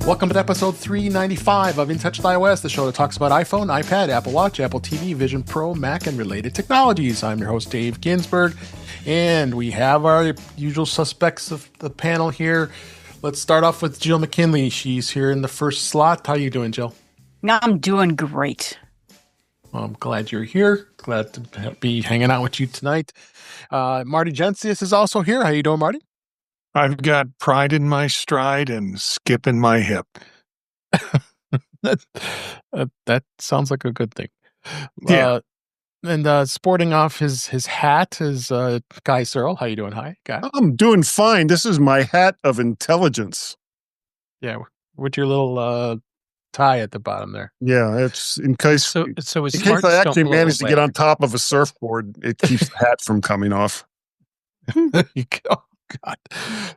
Welcome to episode 395 of In Touch with iOS, the show that talks about iPhone, iPad, Apple Watch, Apple TV, Vision Pro, Mac, and related technologies. I'm your host, Dave Ginsburg, and we have our usual suspects of the panel here. Let's start off with Jill McKinley. She's here in the first slot. How you doing, Jill? I'm doing great. Well, I'm glad you're here. Glad to be hanging out with you tonight. Marty Gensius is also here. How you doing, Marty? I've got pride in my stride and skip in my hip. that sounds like a good thing. Yeah. And sporting off his hat is Guy Searle. How you doing? Hi, Guy. I'm doing fine. This is my hat of intelligence. Yeah, with your little tie at the bottom there. Yeah, it's in case So in case smarts I don't actually blow manage to away. get on top of a surfboard, it keeps the hat from coming off. There you go. God.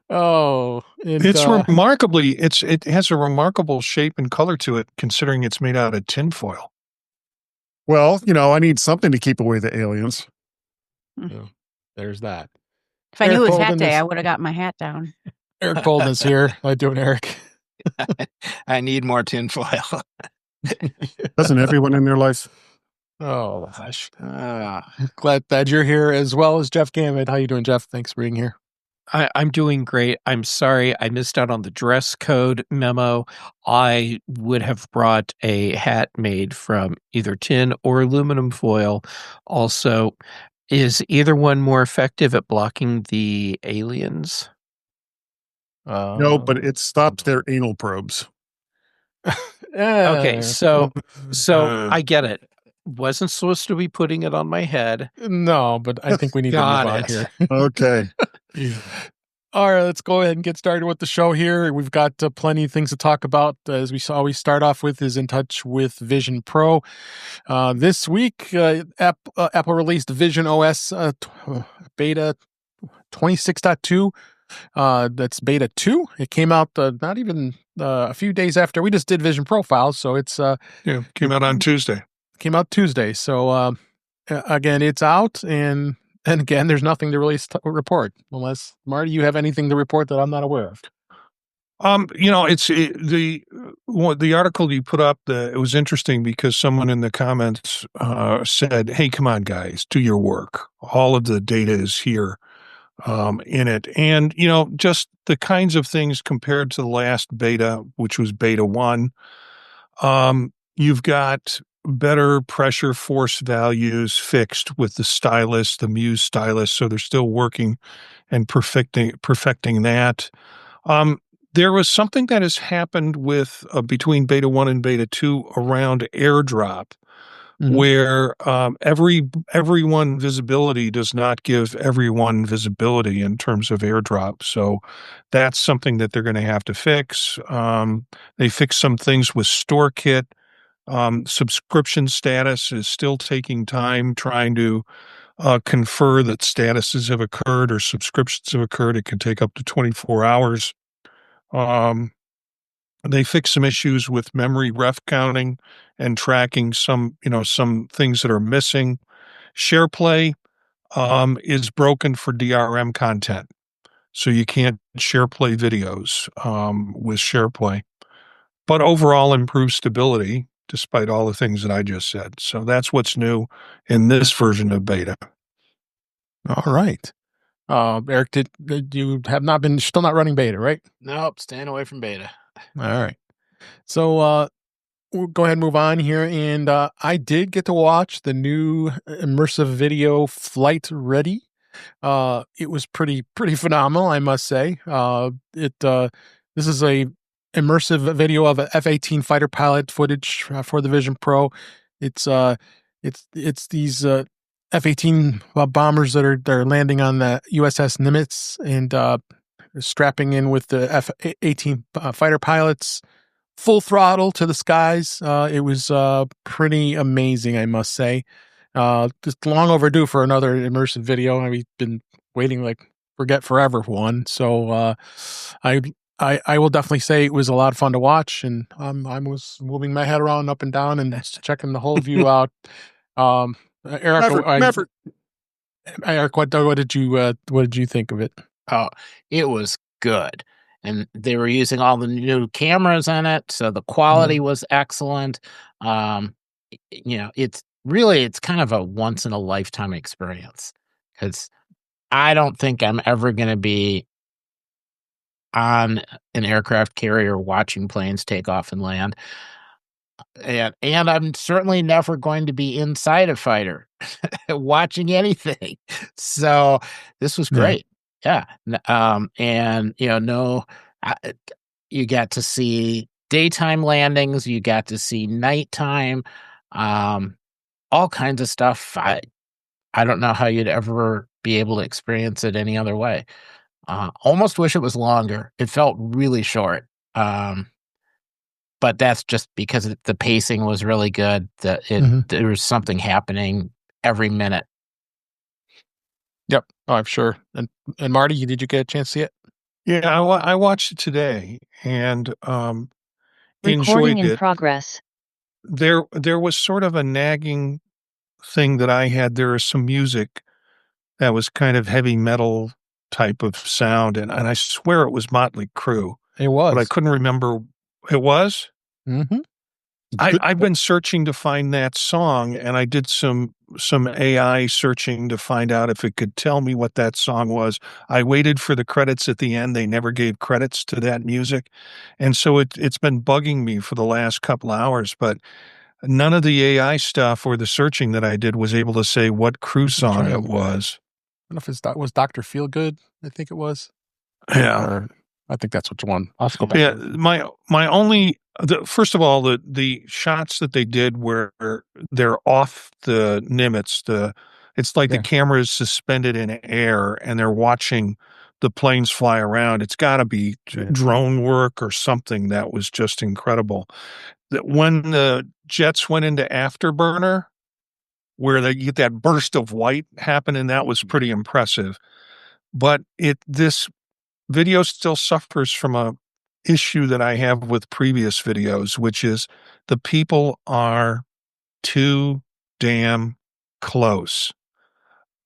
Oh, and, It's remarkably, it has a remarkable shape and color to it, considering it's made out of tinfoil. Well, I need something to keep away the aliens. there's that. If I knew it was Eric hat Bolden day, is- I would have got my hat down. Eric Bolden is here. How you doing, Eric? I need more tinfoil. Doesn't everyone in their life? Oh, gosh. Glad that you're here, as well as Jeff Gamet. How you doing, Jeff? Thanks for being here. I'm doing great. I'm sorry I missed out on the dress code memo. I would have brought a hat made from either tin or aluminum foil. Also, is either one more effective at blocking the aliens? No, but it stops their anal probes. Okay, so I get it. Wasn't supposed to be putting it on my head. No, but I think we need to move Got on it. here. Okay. All right, let's go ahead and get started with the show here. We've got plenty of things to talk about. As we always start off with is In Touch with Vision Pro. This week, Apple released VisionOS beta 26.2. That's beta 2. It came out not even a few days after we just did Vision Profiles, so it's Came out on Tuesday. came out Tuesday. So again, it's out, and again, there's nothing to really report, unless Marty, you have anything to report that I'm not aware of. The article you put up. It was interesting because someone in the comments said, "Hey, come on, guys, do your work. All of the data is here in it, and just the kinds of things compared to the last beta, which was beta 1. You've got better pressure force values fixed with the stylus, the Muse stylus, so they're still working and perfecting that. There was something that has happened with between beta 1 and beta 2 around AirDrop, where everyone visibility does not give everyone visibility in terms of AirDrop. So that's something that they're going to have to fix. They fixed some things with StoreKit. Subscription status is still taking time trying to confer that statuses have occurred or subscriptions have occurred. It can take up to 24 hours. They fixed some issues with memory ref counting and tracking some things that are missing. SharePlay is broken for DRM content. So you can't SharePlay videos with SharePlay. But overall improved stability, despite all the things that I just said. So that's what's new in this version of beta. All right. Eric, you have not been still not running beta, right? Nope, staying away from beta. All right. So we'll go ahead and move on here. And I did get to watch the new immersive video Flight Ready. It was pretty phenomenal, I must say. This is a immersive video of a F-18 fighter pilot footage for the Vision Pro. It's these F-18 bombers that are landing on the USS Nimitz and strapping in with the F-18 fighter pilots, full throttle to the skies. It was pretty amazing, I must say. Just long overdue for another immersive video. We've been waiting forget forever for one. So I will definitely say it was a lot of fun to watch, and I was moving my head around up and down and checking the whole view out. Eric, Eric, what did you think of it? Oh, it was good. and they were using all the new cameras in it, so the quality was excellent. It's kind of a once in a lifetime experience, because I don't think I'm ever going to be on an aircraft carrier watching planes take off and land. And I'm certainly never going to be inside a fighter watching anything. So this was great. Yeah. And you got to see daytime landings, you got to see nighttime, all kinds of stuff. I don't know how you'd ever be able to experience it any other way. Almost wish it was longer. It felt really short. But that's just because the pacing was really good. There was something happening every minute. Yep. Oh, I'm sure. And Marty, did you get a chance to see it? Yeah, I watched it today and Recording enjoyed in it. progress. There was sort of a nagging thing that I had. There was some music that was kind of heavy metal type of sound, and I swear it was Motley Crue. It was. But I couldn't remember. It was? Mm-hmm. I've been searching to find that song, and I did some AI searching to find out if it could tell me what that song was. I waited for the credits at the end. They never gave credits to that music. And so it's been bugging me for the last couple hours, but none of the AI stuff or the searching that I did was able to say what Crew song it was. I don't know if it was Dr. Feelgood, I think it was. Yeah. Or, I think that's what one. I'll go back. Yeah, my only first of all, the shots that they did where they're off the Nimitz, it's like the camera is suspended in air and they're watching the planes fly around. It's got to be drone work or something that was just incredible. That when the jets went into afterburner, where they get that burst of white happening, that was pretty impressive. But this video still suffers from a issue that I have with previous videos, which is the people are too damn close.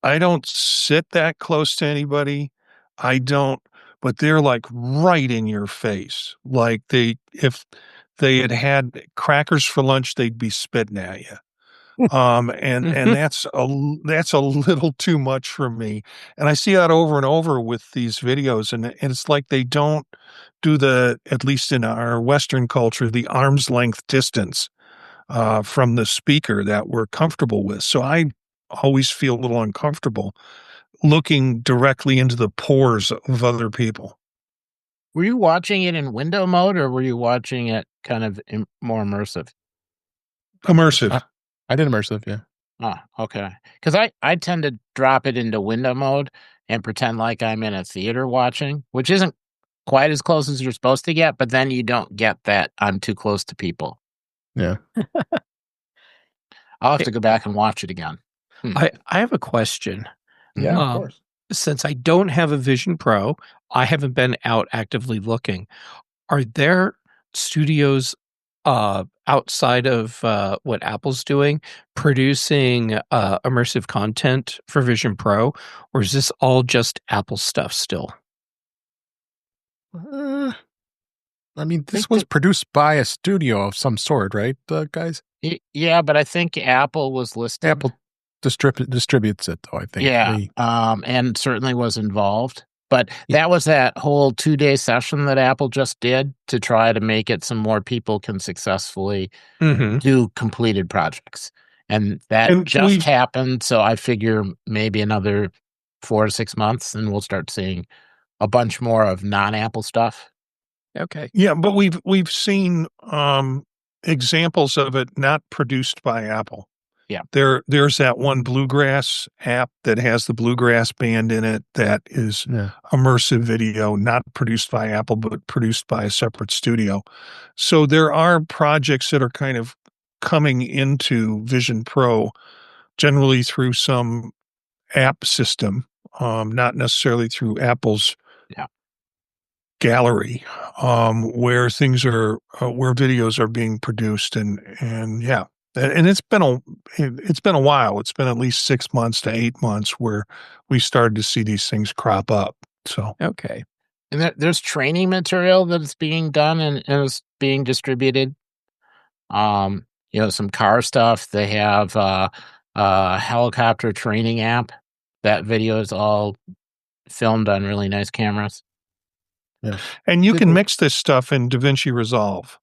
I don't sit that close to anybody. I don't, but they're like right in your face. Like if they had crackers for lunch, they'd be spitting at you. And that's a little too much for me. And I see that over and over with these videos, and it's like they don't do at least in our Western culture, the arm's length distance from the speaker that we're comfortable with. So I always feel a little uncomfortable looking directly into the pores of other people. Were you watching it in window mode, or were you watching it kind of more immersive? Immersive. I did immersive, yeah. Oh, okay. Because I tend to drop it into window mode and pretend like I'm in a theater watching, which isn't quite as close as you're supposed to get, but then you don't get that I'm too close to people. Yeah. I'll have to go back and watch it again. I have a question. Yeah, of course. Since I don't have a Vision Pro, I haven't been out actively looking. Are there studios outside of what Apple's doing, producing immersive content for Vision Pro, or is this all just Apple stuff still? I mean, this was produced by a studio of some sort, right, guys? Yeah, but I think Apple was listed. Apple distributes it, though, I think. Yeah, and certainly was involved. But that was that whole 2-day session that Apple just did to try to make it so more people can successfully do completed projects. And that just happened. So I figure maybe another 4 to 6 months and we'll start seeing a bunch more of non-Apple stuff. Okay. Yeah, but we've seen examples of it not produced by Apple. Yeah. There's that one Bluegrass app that has the Bluegrass band in it that is immersive video, not produced by Apple, but produced by a separate studio. So there are projects that are kind of coming into Vision Pro generally through some app system, not necessarily through Apple's gallery, where things are, where videos are being produced and yeah. And it's been a while. It's been at least 6 months to 8 months where we started to see these things crop up. So okay. And there's training material that's being done and is being distributed. Some car stuff. They have a helicopter training app. That video is all filmed on really nice cameras. Yeah. And you can mix this stuff in DaVinci Resolve.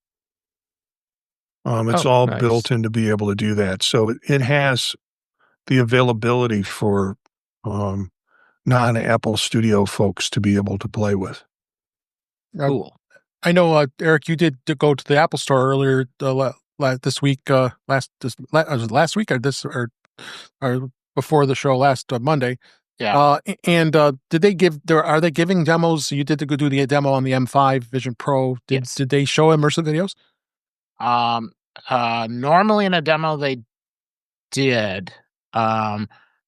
It's all nice. built in to be able to do that. So it has the availability for non-Apple Studio folks to be able to play with. Cool. I know, Eric, you did go to the Apple Store earlier this week. Last week or before the show last Monday. Yeah. And did they are they giving demos? You did go do the demo on the M5 Vision Pro. Yes. Did they show immersive videos? Normally in a demo they did.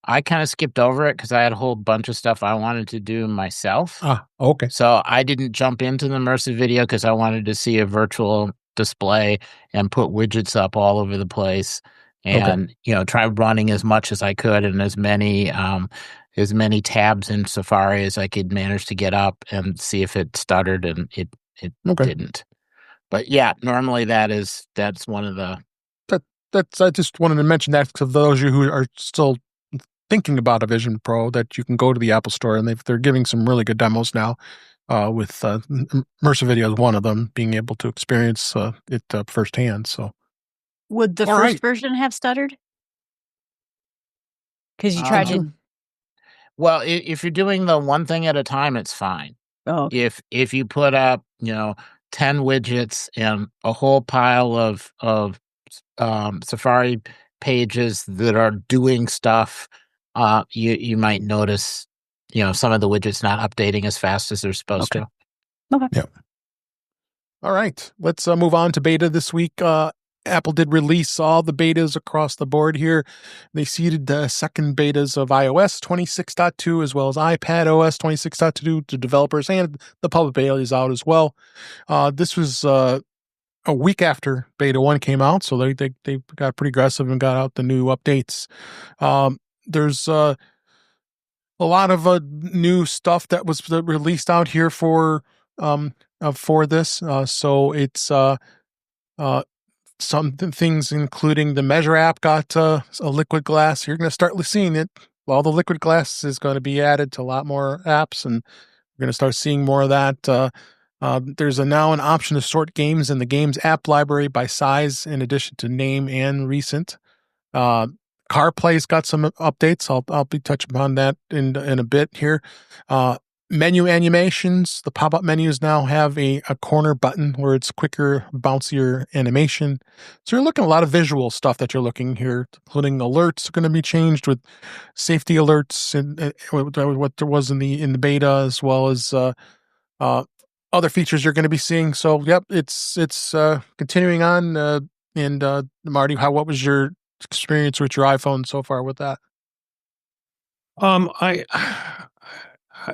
I kind of skipped over it because I had a whole bunch of stuff I wanted to do myself. Okay. So I didn't jump into the immersive video because I wanted to see a virtual display and put widgets up all over the place and, try running as much as I could and as many tabs in Safari as I could manage to get up and see if it stuttered, and it didn't. But yeah, normally that's one of the... I just wanted to mention that for those of you who are still thinking about a Vision Pro, that you can go to the Apple Store, and they're giving some really good demos now with immersive video is one of them, being able to experience it firsthand. So, would the first version have stuttered? Because you tried to. Well, if you're doing the one thing at a time, it's fine. Oh, okay. If you put up 10 widgets and a whole pile of Safari pages that are doing stuff, you might notice, some of the widgets not updating as fast as they're supposed to. Okay. Yeah. All right. Let's move on to beta this week. Apple did release all the betas across the board here. They seeded the second betas of iOS 26.2 as well as iPad OS 26.2 to developers, and the public beta is out as well. This was a week after beta 1 came out, so they got pretty aggressive and got out the new updates. There's a lot of new stuff that was released out here for this. So it's some things, including the Measure app, got a liquid glass. You're going to start seeing it. All the liquid glass is going to be added to a lot more apps, and we're going to start seeing more of that. There's now an option to sort games in the games app library by size, in addition to name and recent. CarPlay's got some updates. I'll be touching upon that in a bit here. Menu animations. The pop-up menus now have a corner button where it's quicker, bouncier animation. So you're looking at a lot of visual stuff that you're looking here, including alerts are going to be changed with safety alerts and what there was in the beta, as well as other features you're going to be seeing. So, yep, it's continuing on. And Marty, what was your experience with your iPhone so far with that?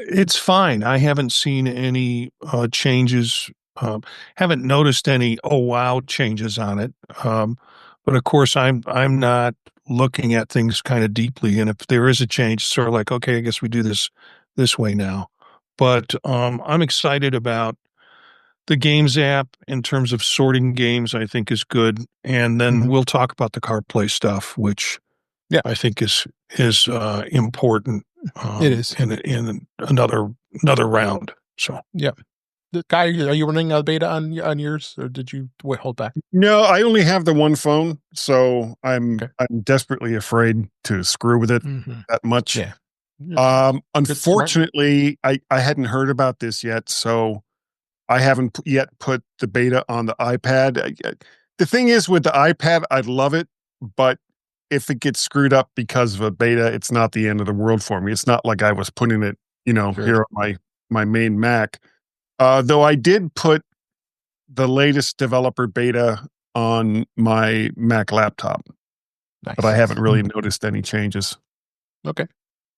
It's fine. I haven't seen any changes. Haven't noticed any wow changes on it. But of course, I'm not looking at things kind of deeply. And if there is a change, it's sort of like, okay, I guess we do this way now. But I'm excited about the Games app in terms of sorting games. I think is good. And then we'll talk about the CarPlay stuff, which I think is important. It is in another round. So yeah. The guy, are you running a beta on yours, or did you hold back? No, I only have the one phone, so I'm desperately afraid to screw with it that much. Yeah. Unfortunately, I hadn't heard about this yet, so I haven't yet put the beta on the iPad. The thing is, with the iPad, I love it, but if it gets screwed up because of a beta, it's not the end of the world for me. It's not like I was putting it, here on my main Mac. Though I did put the latest developer beta on my Mac laptop, but I haven't really noticed any changes. Okay.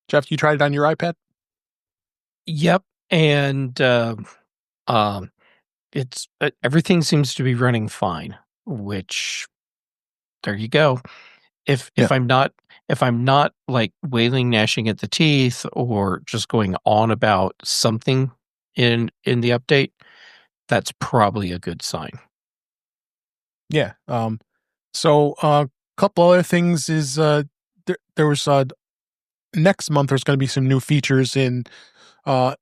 Jeff, you tried it on your iPad? Yep. And it's everything seems to be running fine, which there you go. If I'm not like wailing, gnashing at the teeth, or just going on about something in the update, that's probably a good sign. Yeah. So a couple other things is there was next month there's going to be some new features in the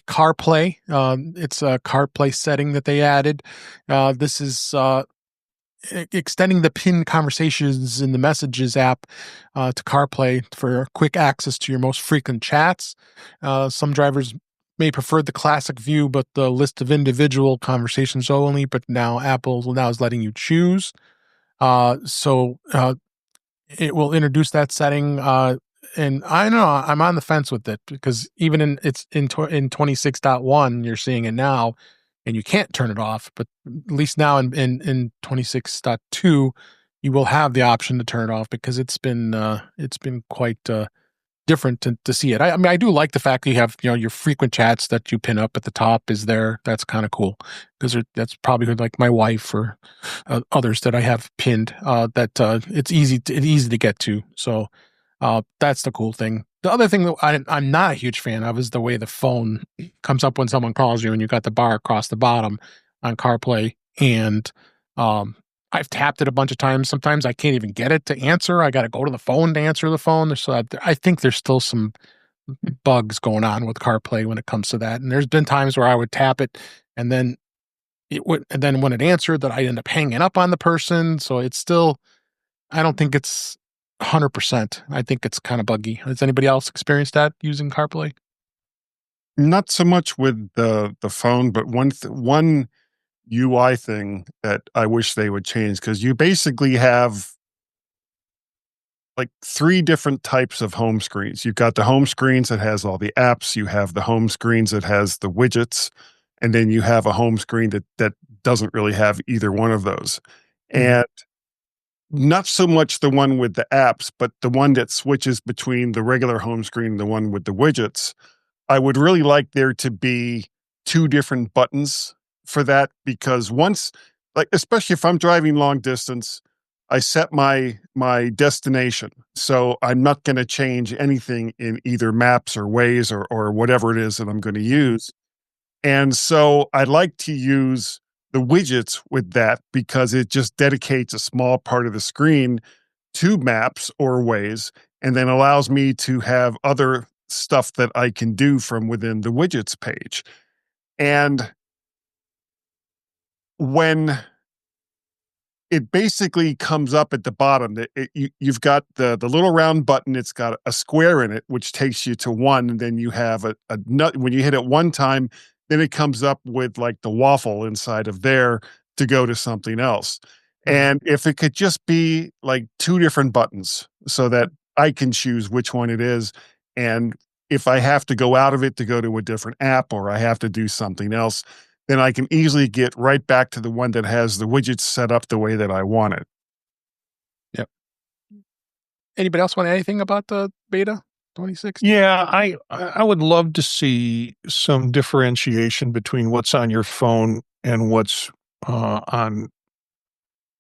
CarPlay. It's a CarPlay setting that they added. This is extending the pinned conversations in the Messages app to CarPlay for quick access to your most frequent chats. Some drivers may prefer the classic view, but the list of individual conversations only. But now Apple is letting you choose. So it will introduce that setting. And I know I'm on the fence with it because even in 26.1, you're seeing it now, and you can't turn it off. But at least now in 26.2, you will have the option to turn it off because it's been quite different to see it. I mean, I do like the fact that you have your frequent chats that you pin up at the top is there. That's kind of cool because that's probably like my wife or others that I have pinned. That it's easy to get to. So that's the cool thing. The other thing that I'm not a huge fan of is the way the phone comes up when someone calls you and you got the bar across the bottom on CarPlay. And I've tapped it a bunch of times. Sometimes I can't even get it to answer. I got to go to the phone to answer the phone. So I think there's still some bugs going on with CarPlay when it comes to that. And there's been times where I would tap it and then when it answered that I end up hanging up on the person. So it's still, I don't think it's 100%. I think it's kind of buggy. Has anybody else experienced that using CarPlay? Not so much with the phone, but one UI thing that I wish they would change, because you basically have like 3 different types of home screens. You've got the home screens that has all the apps, you have the home screens that has the widgets, and then you have a home screen that doesn't really have either one of those. And not so much the one with the apps, but the one that switches between the regular home screen and the one with the widgets. I would really like there to be 2 different buttons for that, because once, like, especially if I'm driving long distance, I set my destination. So I'm not going to change anything in either Maps or Waze or whatever it is that I'm going to use. And so I like to use the widgets with that because it just dedicates a small part of the screen to Maps or Waze, and then allows me to have other stuff that I can do from within the widgets page. And when it basically comes up at the bottom, you've got the little round button. It's got a square in it, which takes you to 1. And then you have a nut. When you hit it one time, then it comes up with like the waffle inside of there to go to something else. And if it could just be like 2 different buttons so that I can choose which one it is. And if I have to go out of it to go to a different app, or I have to do something else, then I can easily get right back to the one that has the widgets set up the way that I want it. Yep. Anybody else want anything about the beta 26? Yeah, I would love to see some differentiation between what's on your phone and what's on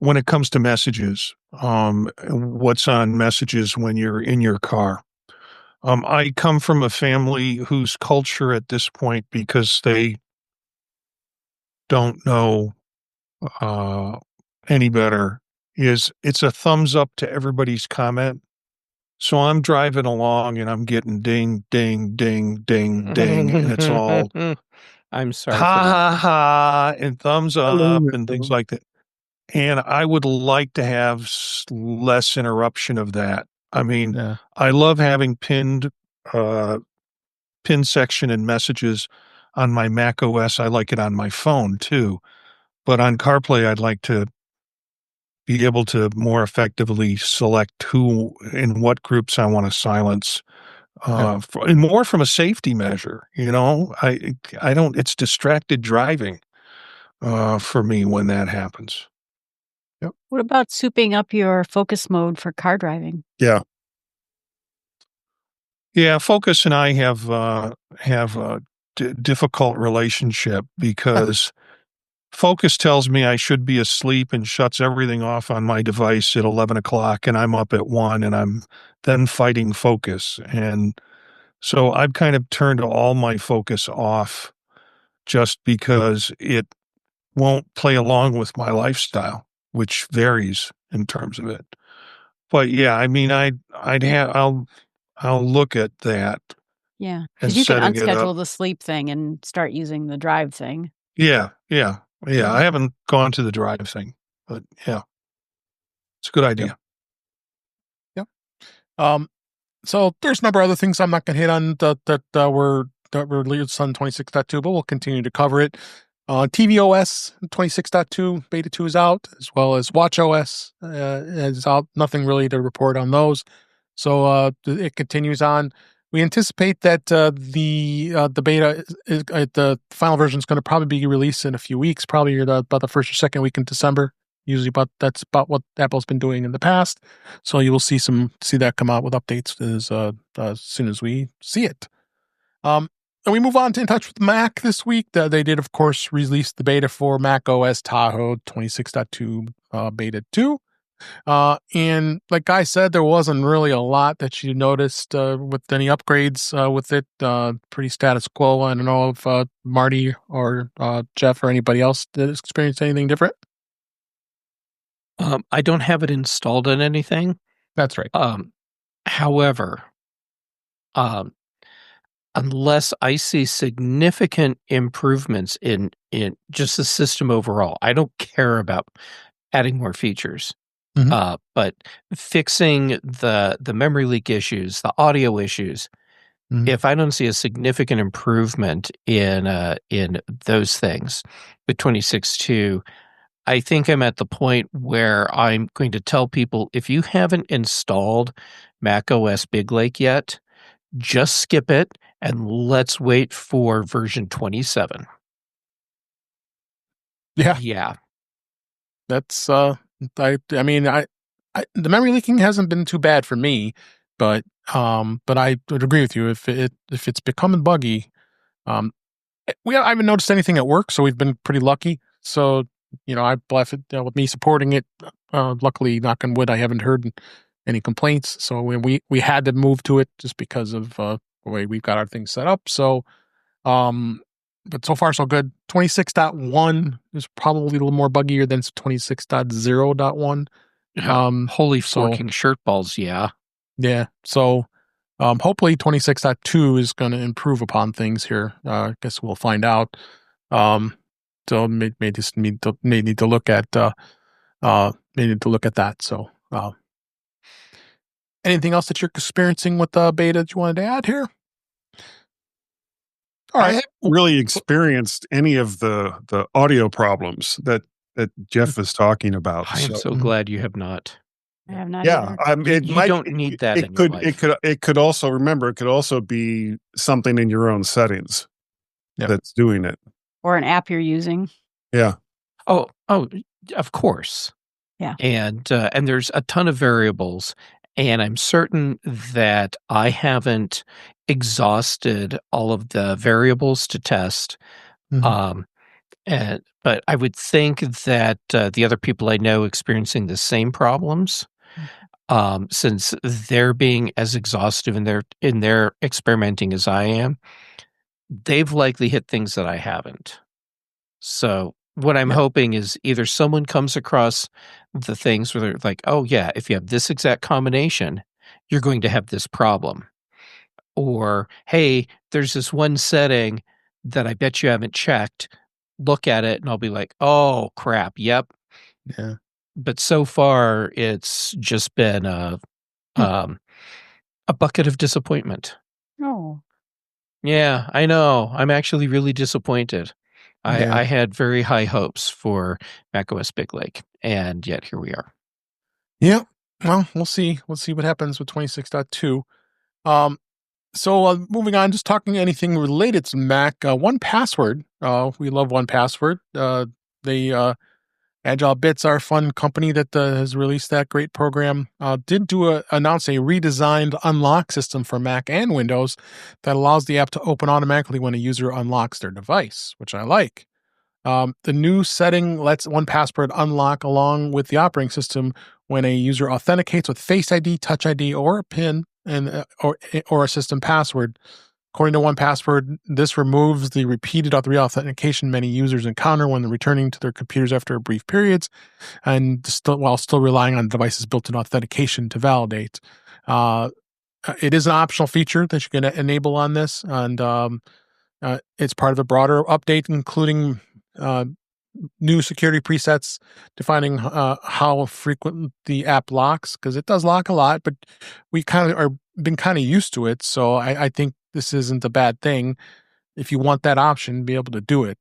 when it comes to messages. What's on messages when you're in your car. I come from a family whose culture at this point, because they don't know any better, is it's a thumbs up to everybody's comment. So I'm driving along and I'm getting ding, ding, ding, ding, ding, and it's all I'm sorry. ha, ha, and thumbs up and things like that. And I would like to have less interruption of that. I mean, I love having pinned section and messages on my Mac OS. I like it on my phone too. But on CarPlay, I'd like to be able to more effectively select who and what groups I want to silence, and more from a safety measure. I don't. It's distracted driving for me when that happens. Yep. What about souping up your focus mode for car driving? Yeah. Yeah, Focus and I have a difficult relationship because Focus tells me I should be asleep and shuts everything off on my device at 11 o'clock, and I'm up at 1, and I'm then fighting Focus. And So I've kind of turned all my focus off just because it won't play along with my lifestyle, which varies in terms of it. But yeah, I mean, I'll look at that Yeah, and because you can setting it up. unschedule the sleep thing and start using the drive thing. Yeah. I haven't gone to the drive thing, but yeah, it's a good idea. Yep. So there's a number of other things I'm not going to hit on that were released on 26.2, but we'll continue to cover it. tvOS 26.2 beta 2 is out, as well as watchOS is out. Nothing really to report on those. So it continues on. We anticipate that the beta the final version is going to probably be released in a few weeks, probably about the first or second week in December. Usually, that's about what Apple's been doing in the past. So you will see that come out with updates as soon as we see it. And we move on to In Touch with Mac this week. They did, of course, release the beta for Mac OS Tahoe 26.2 beta 2. And like Guy said, there wasn't really a lot that you noticed with any upgrades with it. Pretty status quo. I don't know if Marty or Jeff or anybody else did experience anything different. I don't have it installed on anything. That's right. However, unless I see significant improvements in just the system overall, I don't care about adding more features. Mhm. But fixing the memory leak issues, the audio issues, Mhm. if I don't see a significant improvement in those things with 26.2, I think I'm at the point where I'm going to tell people, if you haven't installed macOS Big Lake yet, just skip it and let's wait for version 27. Yeah. Yeah. That's I mean the memory leaking hasn't been too bad for me, but I would agree with you if it's becoming buggy. I haven't noticed anything at work, so we've been pretty lucky. So I left it with me supporting it. Luckily, knock on wood, I haven't heard any complaints. So when we had to move to it just because of the way we've got our things set up. So but so far so good. 26.1 is probably a little more buggier than 26.0.1. Holy so- forking shirt balls, yeah. Yeah. So hopefully 26.2 is going to improve upon things here. I guess we'll find out. So may just need to look at that. So anything else that you're experiencing with the beta that you wanted to add here? All I right. haven't really experienced any of the audio problems that Jeff is talking about. I am so glad you have not. I have not Yeah, either. You don't need that in your life. It could also, remember, it could also be something in your own settings that's doing it. Or an app you're using. Yeah. Oh, of course. Yeah. And there's a ton of variables, and I'm certain that I haven't exhausted all of the variables to test. Mhm. But I would think that the other people I know experiencing the same problems, since they're being as exhaustive in their experimenting as I am, they've likely hit things that I haven't. So what I'm hoping is either someone comes across the things where they're like, oh yeah, if you have this exact combination, you're going to have this problem. Or, hey, there's this one setting that I bet you haven't checked. Look at it and I'll be like, oh crap, yep. Yeah. But so far it's just been a bucket of disappointment. Oh. Yeah, I know. I'm actually really disappointed. Yeah. I had very high hopes for macOS Big Lake, and yet here we are. Yeah. Well, we'll see. We'll see what happens with 26.2. So moving on, just talking anything related to Mac, 1Password. We love 1Password. They Agile Bits, our fun company that has released that great program, did announce a redesigned unlock system for Mac and Windows that allows the app to open automatically when a user unlocks their device, which I like. The new setting lets 1Password unlock along with the operating system when a user authenticates with Face ID, Touch ID, or a PIN and or a system password. According to 1Password, this removes the repeated reauthentication many users encounter when returning to their computers after brief periods, and while still relying on the device's built-in authentication to validate. It is an optional feature that you can enable on this, and it's part of a broader update, including new security presets defining how frequent the app locks, because it does lock a lot, but we kind of are been kind of used to it. So I think this isn't a bad thing. If you want that option, be able to do it.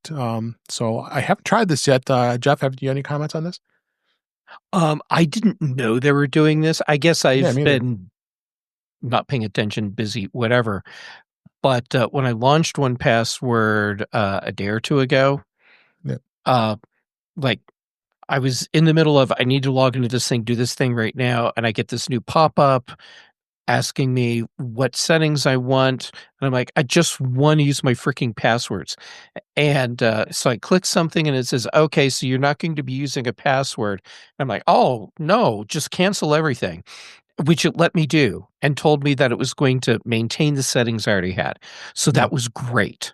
So I haven't tried this yet. Jeff, have you any comments on this? I didn't know they were doing this. I guess I've me neither. been not paying attention, busy, whatever. But when I launched 1Password a day or two ago, like I was in the middle of, I need to log into this thing, do this thing right now, and I get this new pop-up asking me what settings I want, and I'm like, I just want to use my freaking passwords. And so I click something, and it says, okay, so you're not going to be using a password. And I'm like, oh, no, just cancel everything, which it let me do, and told me that it was going to maintain the settings I already had. So that was great.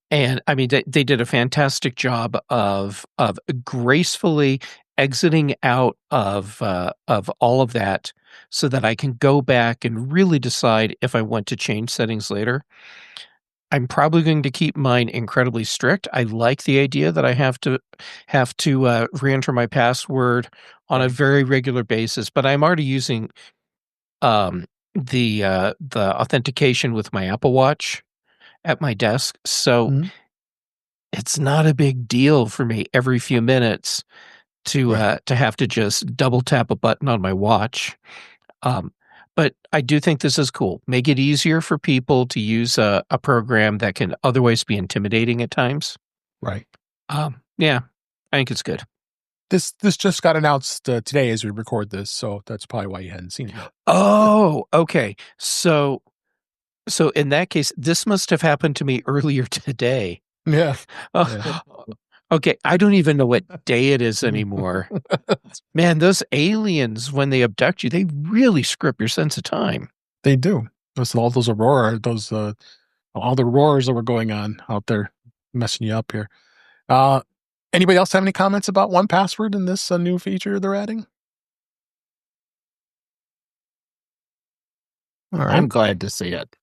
And I mean, they did a fantastic job of gracefully exiting out of all of that, so that I can go back and really decide if I want to change settings later. I'm probably going to keep mine incredibly strict. I like the idea that I have to re-enter my password on a very regular basis, but I'm already using the authentication with my Apple Watch at my desk, so it's not a big deal for me every few minutes to have to just double tap a button on my watch. But I do think this is cool. Make it easier for people to use a program that can otherwise be intimidating at times. Right. Yeah, I think it's good. This just got announced today as we record this, so that's probably why you hadn't seen it yet. Oh, okay. So in that case, this must have happened to me earlier today. Yeah. Okay, I don't even know what day it is anymore. Man, those aliens, when they abduct you, they really screw up your sense of time. They do. All those aurora, all the roars that were going on out there, messing you up here. Anybody else have any comments about 1Password and this new feature they're adding? All right. I'm glad to see it.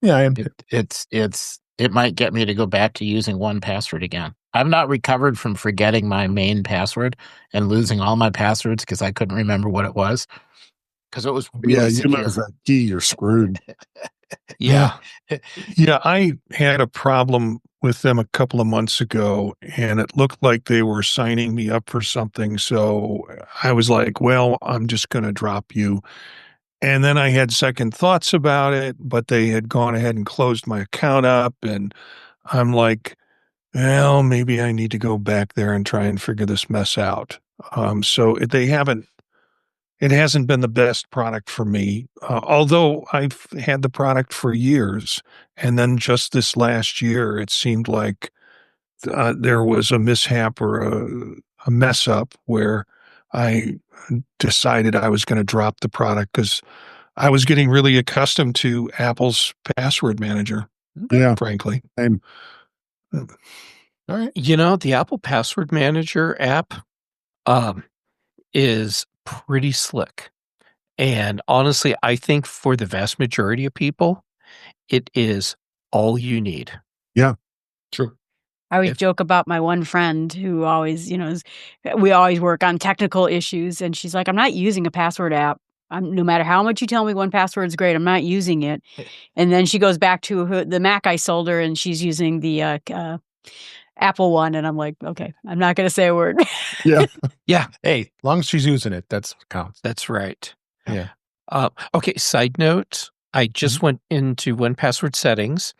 Yeah, I am. It might get me to go back to using 1Password again. I've not recovered from forgetting my main password and losing all my passwords because I couldn't remember what it was. Because it was really you lose that key, you're screwed. Yeah. Yeah, I had a problem with them a couple of months ago, and it looked like they were signing me up for something. So I was like, well, I'm just going to drop you. And then I had second thoughts about it, but they had gone ahead and closed my account up. And I'm like, well, maybe I need to go back there and try and figure this mess out. So it hasn't been the best product for me, although I've had the product for years. And then just this last year, it seemed like there was a mishap or a mess up where I decided I was going to drop the product because I was getting really accustomed to Apple's password manager. Yeah, frankly. All right. You know, the Apple Password Manager app is pretty slick. And honestly, I think for the vast majority of people, it is all you need. Yeah, true. I always joke about my one friend who always, we always work on technical issues. And she's like, I'm not using a password app. No matter how much you tell me 1Password's great, I'm not using it. And then she goes back to the Mac I sold her, and she's using the Apple one. And I'm like, okay, I'm not going to say a word. Yeah. Yeah. Hey, as long as she's using it, that's what counts. That's right. Yeah. Okay, side note. I just went into 1Password settings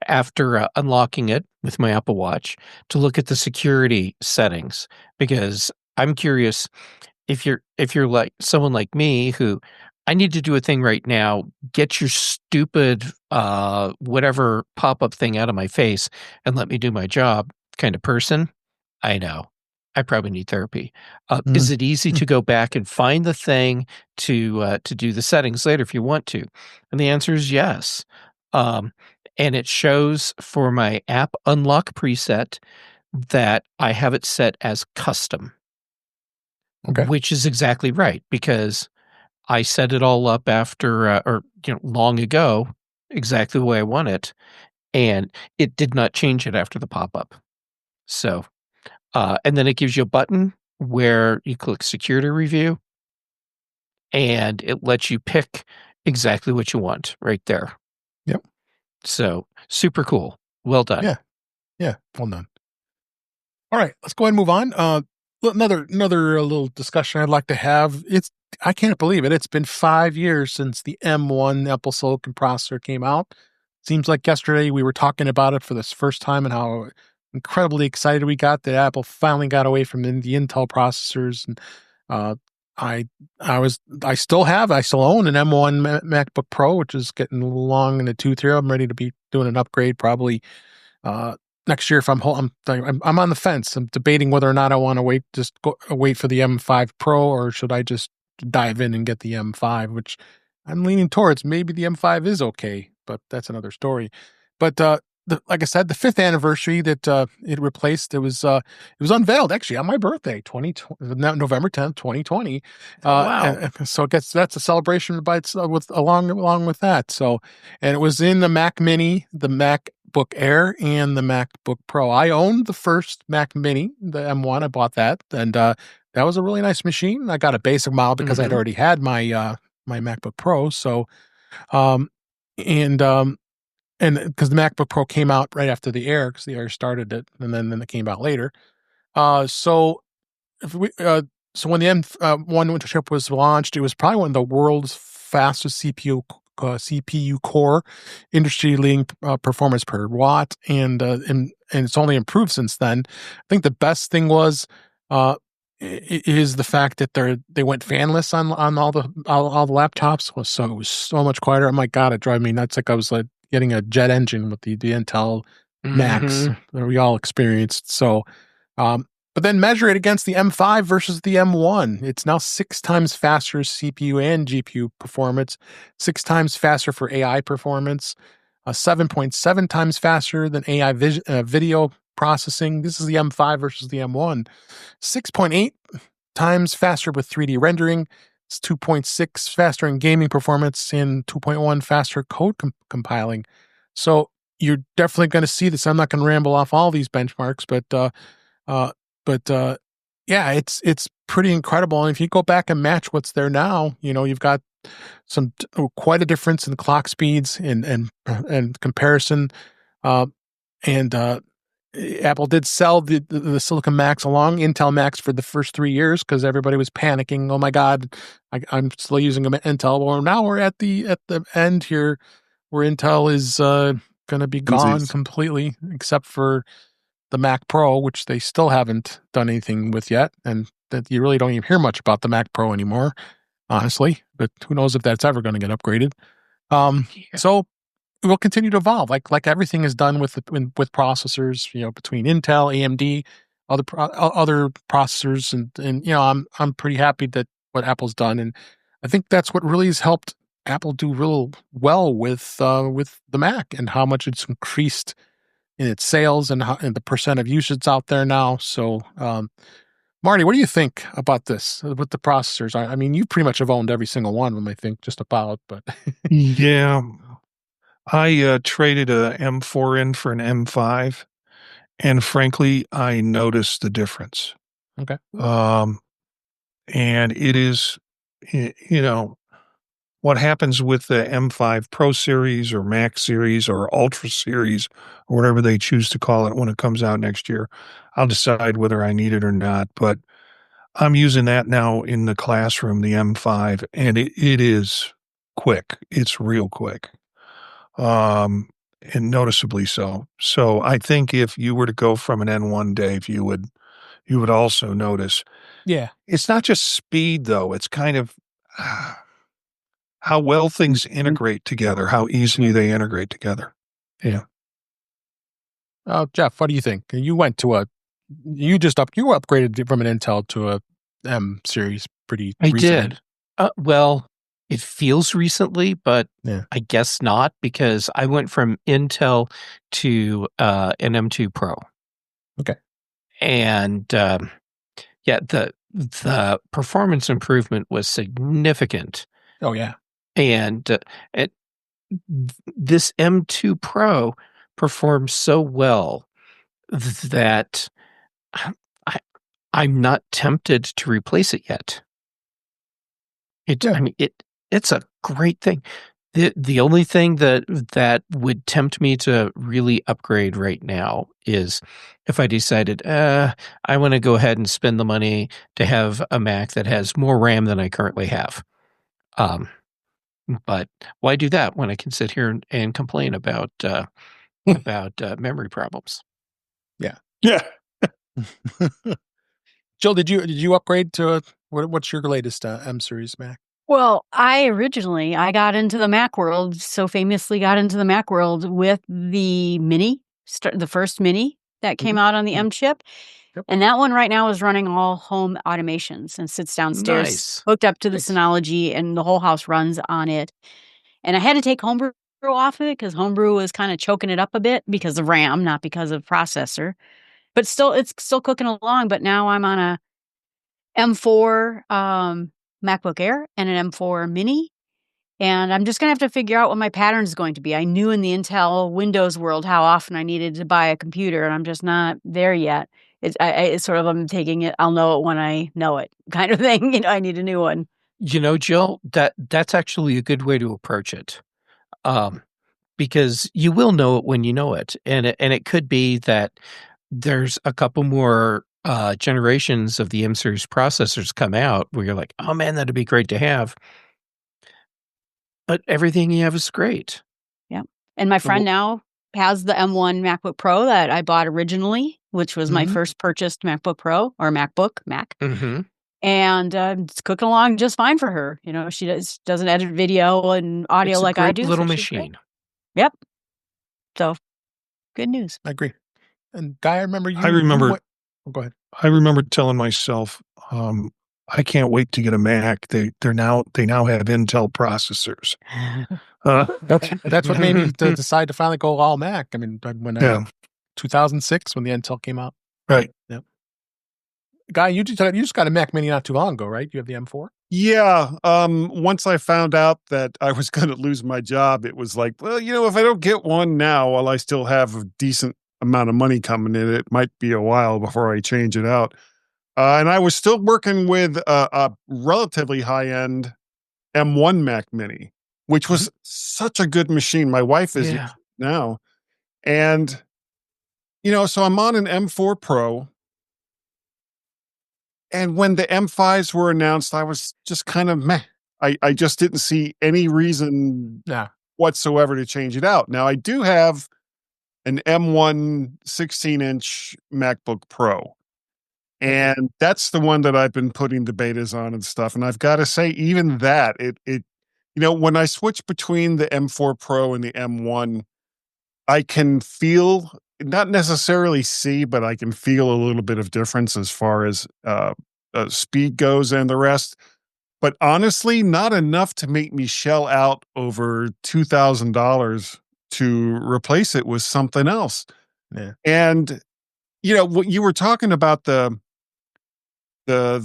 after unlocking it with my Apple Watch to look at the security settings, because I'm curious if you're like someone like me who I need to do a thing right now, get your stupid whatever pop-up thing out of my face and let me do my job kind of person. I know. I probably need therapy. Mm. Is it easy to go back and find the thing to do the settings later if you want to? And the answer is yes. And it shows for my app unlock preset that I have it set as custom, Okay. which is exactly right because I set it all up after or long ago, exactly the way I want it, and it did not change it after the pop-up. So, and then it gives you a button where you click security review and it lets you pick exactly what you want right there. Yep. So super cool. Well done. Yeah. Yeah. Well done. All right, let's go ahead and move on. Another little discussion I'd like to have. I can't believe it. It's been 5 years since the M1 Apple Silicon processor came out. Seems like yesterday we were talking about it for this first time and how incredibly excited we got that Apple finally got away from the Intel processors. And I still own an M1 MacBook Pro, which is getting long in the tooth here. I'm ready to be doing an upgrade probably next year. If I'm on the fence. I'm debating whether or not I want to wait for the M5 Pro, or should I just dive in and get the M5, which I'm leaning towards. Maybe the M5 is okay, but that's another story. But like I said, the 5th anniversary that it replaced, it was unveiled actually on my birthday, November 10th, 2020. Wow. And so that's a celebration by itself along with that. So, and it was in the Mac Mini, the MacBook Air, and the MacBook Pro. I owned the first Mac Mini, the M1. I bought that, and that was a really nice machine. I got a basic model because I'd already had my my MacBook Pro. So, and because the MacBook Pro came out right after the Air, because the Air started it, and then it came out later. So if we, so when the M1 chip was launched, it was probably one of the world's fastest CPU core, industry-leading performance per watt, and it's only improved since then. I think the best thing was is the fact that they went fanless on all the laptops, so it was so much quieter. Oh my god, it drove me nuts. Like I was getting a jet engine with the Intel Macs that we all experienced. So, but then measure it against the M5 versus the M1. It's now 6 times faster CPU and GPU performance, 6 times faster for AI performance, 7.7 times faster than AI video processing. This is the M5 versus the M1. 6.8 times faster with 3D rendering. It's 2.6 faster in gaming performance and 2.1 faster code compiling. So you're definitely going to see this. I'm not going to ramble off all these benchmarks, but yeah, it's pretty incredible. And if you go back and match what's there now, you've got quite a difference in clock speeds and comparison. Apple did sell the Silicon Macs along Intel Macs for the first 3 years because everybody was panicking. Oh my God, I'm still using an Intel. Well, now we're at the end here where Intel is going to be gone completely, except for the Mac Pro, which they still haven't done anything with yet, and that you really don't even hear much about the Mac Pro anymore, honestly. But who knows if that's ever going to get upgraded? So it will continue to evolve, like everything is done with processors. Between Intel, AMD, other processors, and I'm pretty happy that what Apple's done, and I think that's what really has helped Apple do real well with the Mac and how much it's increased in its sales and the percent of usage out there now. So, Marty, what do you think about this with the processors? I mean, you pretty much have owned every single one of them, I think, just about. But yeah, I traded a M4 in for an M5, and frankly, I noticed the difference. Okay. And it is, what happens with the M5 Pro series or Max series or Ultra series or whatever they choose to call it when it comes out next year. I'll decide whether I need it or not, but I'm using that now in the classroom, the M5, and it is quick. It's real quick. And noticeably so. So I think if you were to go from an N1, Dave, you would also notice. Yeah. It's not just speed though. It's kind of how well things integrate together, how easily they integrate together. Yeah. Jeff, what do you think? You went to you upgraded from an Intel to a M series pretty I recently. did. Well, it feels recently, but Yeah. I guess not, because I went from Intel to an M2 Pro. Okay. And the performance improvement was significant. Oh yeah. And this M2 Pro performs so well that I'm not tempted to replace it yet. Yeah. I mean, it's a great thing. The only thing that would tempt me to really upgrade right now is if I decided I want to go ahead and spend the money to have a Mac that has more RAM than I currently have. But why do that when I can sit here and complain about memory problems? Yeah. Yeah. Jill, did you upgrade to what's your latest M series Mac? Well, I got into the Mac world, so famously got into the Mac world with the Mini, the first Mini that came out on the M chip. Yep. And that one right now is running all home automations and sits downstairs, Nice. hooked up to the Synology, and the whole house runs on it. And I had to take Homebrew off of it because Homebrew was kind of choking it up a bit because of RAM, not because of processor. But still, it's still cooking along. But now I'm on a M4 MacBook Air and an M4 Mini. And I'm just going to have to figure out what my pattern is going to be. I knew in the Intel Windows world how often I needed to buy a computer, and I'm just not there yet. It's sort of, I'm taking it, I'll know it when I know it kind of thing. I need a new one. Jill, that's actually a good way to approach it. Because you will know it when you know it. And it could be that there's a couple more generations of the M series processors come out where you're like, oh man, that'd be great to have. But everything you have is great. Yeah. And my friend now has the M1 MacBook Pro that I bought originally, which was my first purchased MacBook Pro or Mac. Mm-hmm. And it's cooking along just fine for her. She doesn't edit video and audio like I do. It's a little machine. Yep. So, good news. I agree. And Guy, I remember go ahead. I remember telling myself, I can't wait to get a Mac. They now have Intel processors. That's what made me decide to finally go all Mac. I mean, when 2006 when the Intel came out. Right. Yep. Guy, you just got a Mac Mini not too long ago, right? You have the M4? Yeah. Once I found out that I was going to lose my job, it was like, well, if I don't get one now, while I still have a decent amount of money coming in, it might be a while before I change it out. And I was still working with a relatively high-end M1 Mac Mini, which was such a good machine. My wife is using it now. And, so I'm on an M4 Pro. And when the M5s were announced, I was just kind of meh. I just didn't see any reason whatsoever to change it out. Now, I do have an M1 16-inch MacBook Pro. And that's the one that I've been putting the betas on and stuff. And I've got to say, even that, when I switch between the M4 Pro and the M1, I can feel, not necessarily see, but I can feel a little bit of difference as far as speed goes and the rest. But honestly, not enough to make me shell out over $2,000 to replace it with something else. Yeah. And, what you were talking about the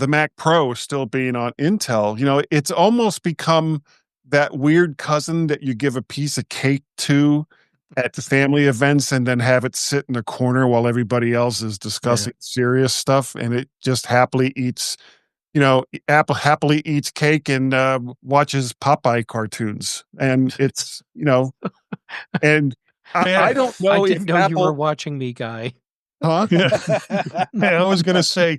Mac Pro still being on Intel, it's almost become that weird cousin that you give a piece of cake to at the family events and then have it sit in a corner while everybody else is discussing serious stuff, and it just happily eats, happily eats cake and watches Popeye cartoons. And it's, and I don't know I didn't if know Apple, you were watching me, Guy. huh? I was going to say,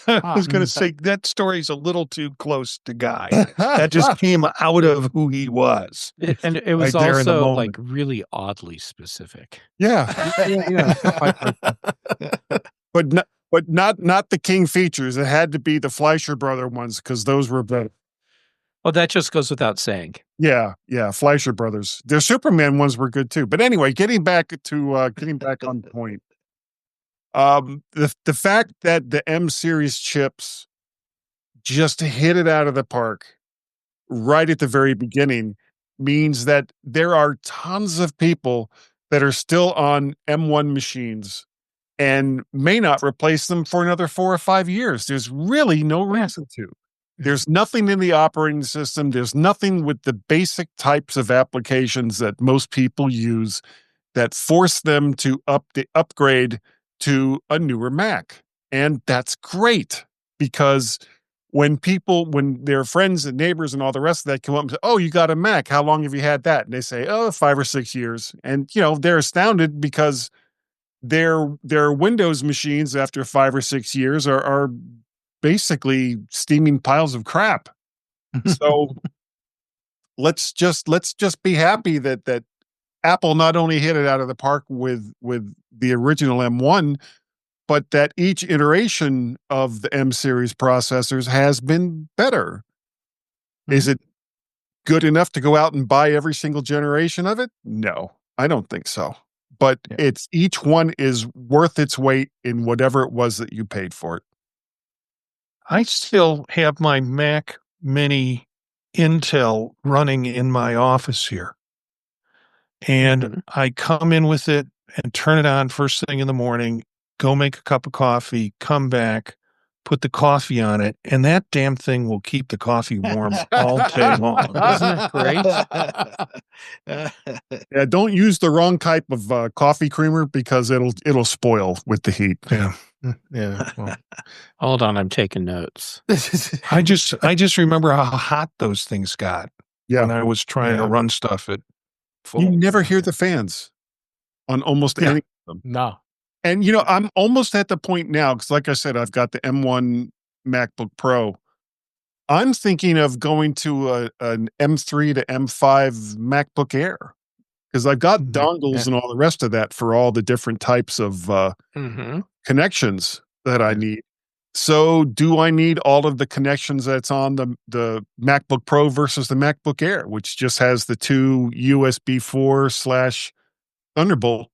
that story's a little too close to Guy. That just came out of who he was. And it was right there in the also moment. really oddly specific. Yeah. But not the King features. It had to be the Fleischer brother ones because those were better. Well, that just goes without saying. Yeah, Fleischer brothers. Their Superman ones were good too. But anyway, getting back on point. The fact that the M series chips just hit it out of the park right at the very beginning means that there are tons of people that are still on M1 machines and may not replace them for another 4 or 5 years. There's really no reason to. There's nothing in the operating system. There's nothing with the basic types of applications that most people use that force them to upgrade to a newer Mac. And that's great, because when their friends and neighbors and all the rest of that come up and say, "Oh, you got a Mac. How long have you had that?" And they say, "Oh, 5 or 6 years." And, they're astounded because their Windows machines after 5 or 6 years are basically steaming piles of crap. So let's just be happy that Apple not only hit it out of the park with the original M1, but that each iteration of the M series processors has been better. Is it good enough to go out and buy every single generation of it? No, I don't think so. But each one is worth its weight in whatever it was that you paid for it. I still have my Mac Mini Intel running in my office here. And I come in with it and turn it on first thing in the morning, go make a cup of coffee, come back, put the coffee on it, and that damn thing will keep the coffee warm all day long. Isn't it great? Yeah, don't use the wrong type of coffee creamer, because it'll spoil with the heat. Yeah. Yeah. Well, Hold on, I'm taking notes. I just remember how hot those things got when I was trying to run stuff at full. You never hear the fans on almost any of them. no. And, I'm almost at the point now, because like I said, I've got the M1 MacBook Pro. I'm thinking of going to an M3 to M5 MacBook Air, because I've got dongles and all the rest of that for all the different types of connections that I need. So do I need all of the connections that's on the MacBook Pro versus the MacBook Air, which just has the 2 USB 4/Thunderbolt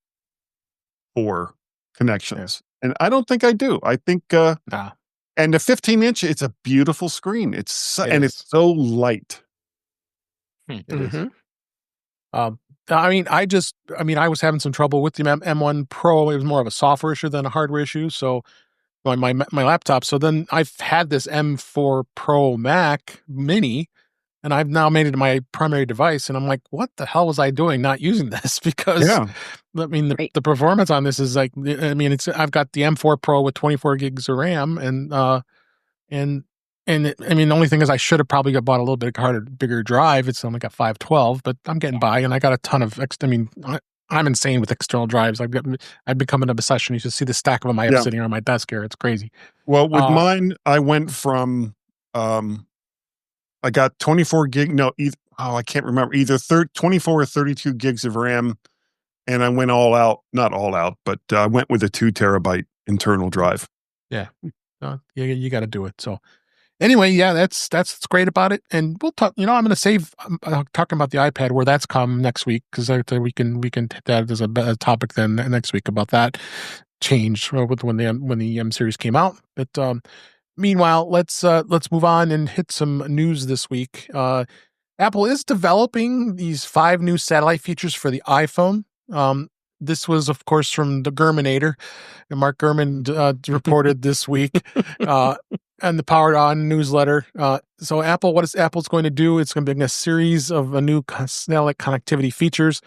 4 connections? And I don't think I do. I think, and the 15-inch, it's a beautiful screen. It's so light. It is. I was having some trouble with the M1 Pro. It was more of a software issue than a hardware issue. So my laptop. So then I've had this M4 Pro Mac Mini, and I've now made it my primary device. And I'm like, what the hell was I doing not using this? Because the performance on this is like, I've got the M4 Pro with 24 gigs of RAM, the only thing is I should have probably bought a little bit bigger drive. It's only got 512, but I'm getting by, and I got a ton of I'm insane with external drives. I've become an obsession. You should see the stack of them I have sitting on my desk here. It's crazy. Well, with mine, I went from, I got 24 gig. No, I can't remember, either 24 or 32 gigs of RAM. And I went all out, not all out, but I went with a 2 terabyte internal drive. Yeah. You got to do it. So anyway, that's what's great about it. And we'll talk, I'm going to save talking about the iPad, where that's come next week, because we can hit that as a topic then next week about that change with when the M series came out. But meanwhile, let's move on and hit some news this week. Apple is developing these 5 new satellite features for the iPhone. This was, of course, from the Gurminator. Mark Gurman reported this week and the Powered On newsletter. So what Apple's going to do, it's going to bring a series of new satellite connectivity features.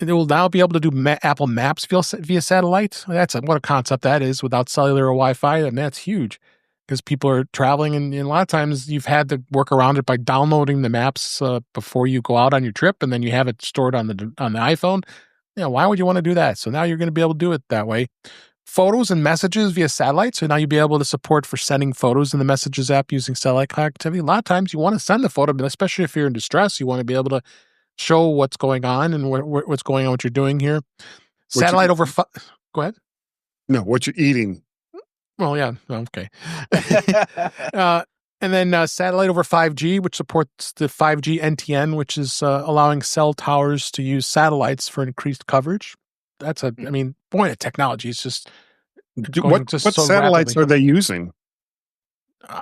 It will now be able to do Apple Maps via satellite. What a concept that is, without cellular or Wi-Fi, and that's huge, because people are traveling, and a lot of times you've had to work around it by downloading the maps before you go out on your trip, and then you have it stored on the iPhone. Why would you want to do that? So now you're going to be able to do it that way. Photos and messages via satellite. So now you'll be able to support for sending photos in the Messages app using satellite connectivity. A lot of times you want to send a photo, but especially if you're in distress, you want to be able to show what's going on and what's going on, what you're doing here. Satellite over... Go ahead. No, what you're eating. Well, yeah. Okay. And then satellite over 5G, which supports the 5G NTN, which is allowing cell towers to use satellites for increased coverage. That's point of technology. It's just What just so satellites rapidly. are they using?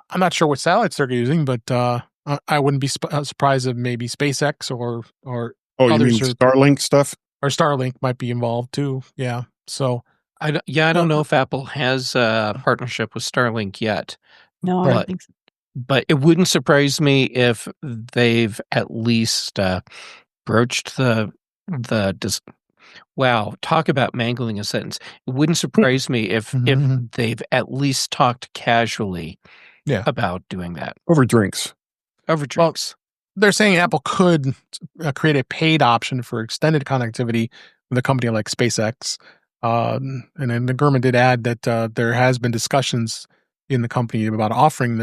I'm not sure what satellites they're using, but I wouldn't be surprised if maybe SpaceX or Oh, you others mean Starlink stuff? or Starlink might be involved too. Yeah. So I don't know if Apple has a partnership with Starlink yet, No, I don't think so. but it wouldn't surprise me if they've at least broached wow, talk about mangling a sentence. It wouldn't surprise me if they've at least talked casually about doing that. Over drinks. Over drinks. They're saying Apple could create a paid option for extended connectivity with a company like SpaceX. And then the government did add that there has been discussions in the company about offering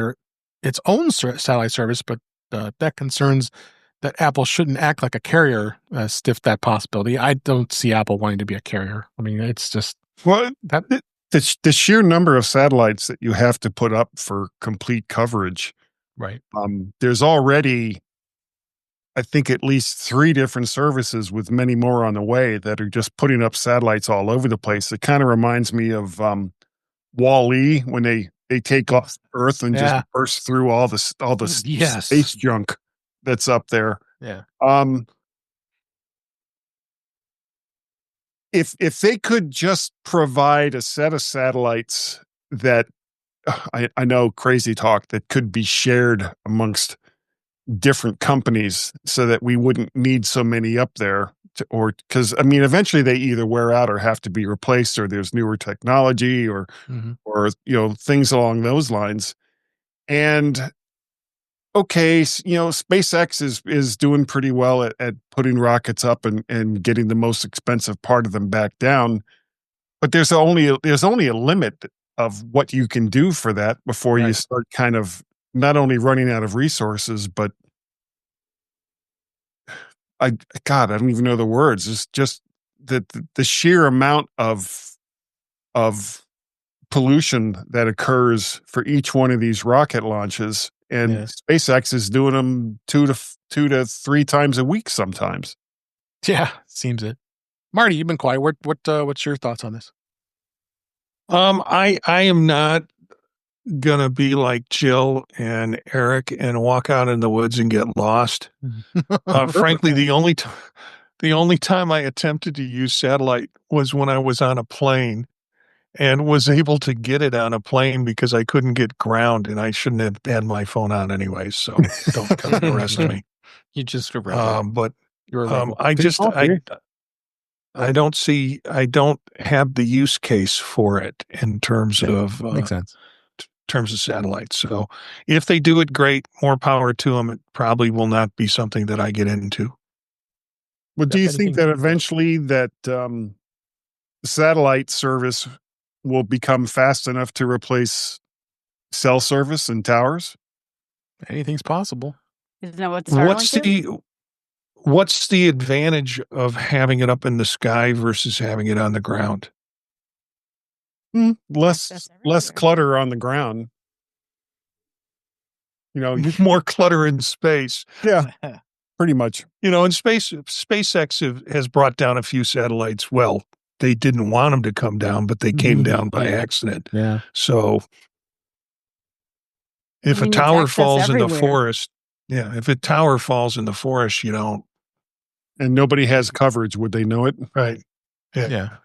its own satellite service, but that concerns that Apple shouldn't act like a carrier, stiff that possibility. I don't see Apple wanting to be a carrier. I mean, it's just the sheer number of satellites that you have to put up for complete coverage. Right. There's already, I think, at least 3 different services with many more on the way that are just putting up satellites all over the place. It kind of reminds me of Wall-E when they take off Earth and just burst through all the space junk that's up there. Yeah. If they could just provide a set of satellites that I know crazy talk that could be shared amongst different companies so that we wouldn't need so many up there because I mean eventually they either wear out or have to be replaced or there's newer technology or things along those lines. And okay, SpaceX is doing pretty well at putting rockets up and getting the most expensive part of them back down, but there's only a limit of what you can do for that before you start kind of not only running out of resources, but I don't even know the words. It's just the sheer amount of pollution that occurs for each one of these rocket launches, and SpaceX is doing them 2 to 3 times a week sometimes. Yeah, seems it. Marty, you've been quiet. What's your thoughts on this? I am not gonna be like Jill and Eric and walk out in the woods and get lost. Frankly, the only time I attempted to use satellite was when I was on a plane and was able to get it on a plane because I couldn't get ground and I shouldn't have had my phone on anyway. So don't come and arrest me. You just but I don't have the use case for it in terms of makes sense. Terms of satellites. So if they do it, great, more power to them. It probably will not be something that I get into. Well, do you think that eventually that satellite service will become fast enough to replace cell service and towers? Anything's possible. Isn't that what the Starlink is? What's the advantage of having it up in the sky versus having it on the ground? Less clutter on the ground. More clutter in space. Yeah, pretty much. In SpaceX has brought down a few satellites. Well, they didn't want them to come down, but they came down by accident. Yeah. So if a tower falls in the forest, if a tower falls in the forest, you don't. And nobody has coverage. Would they know it? Right. Yeah.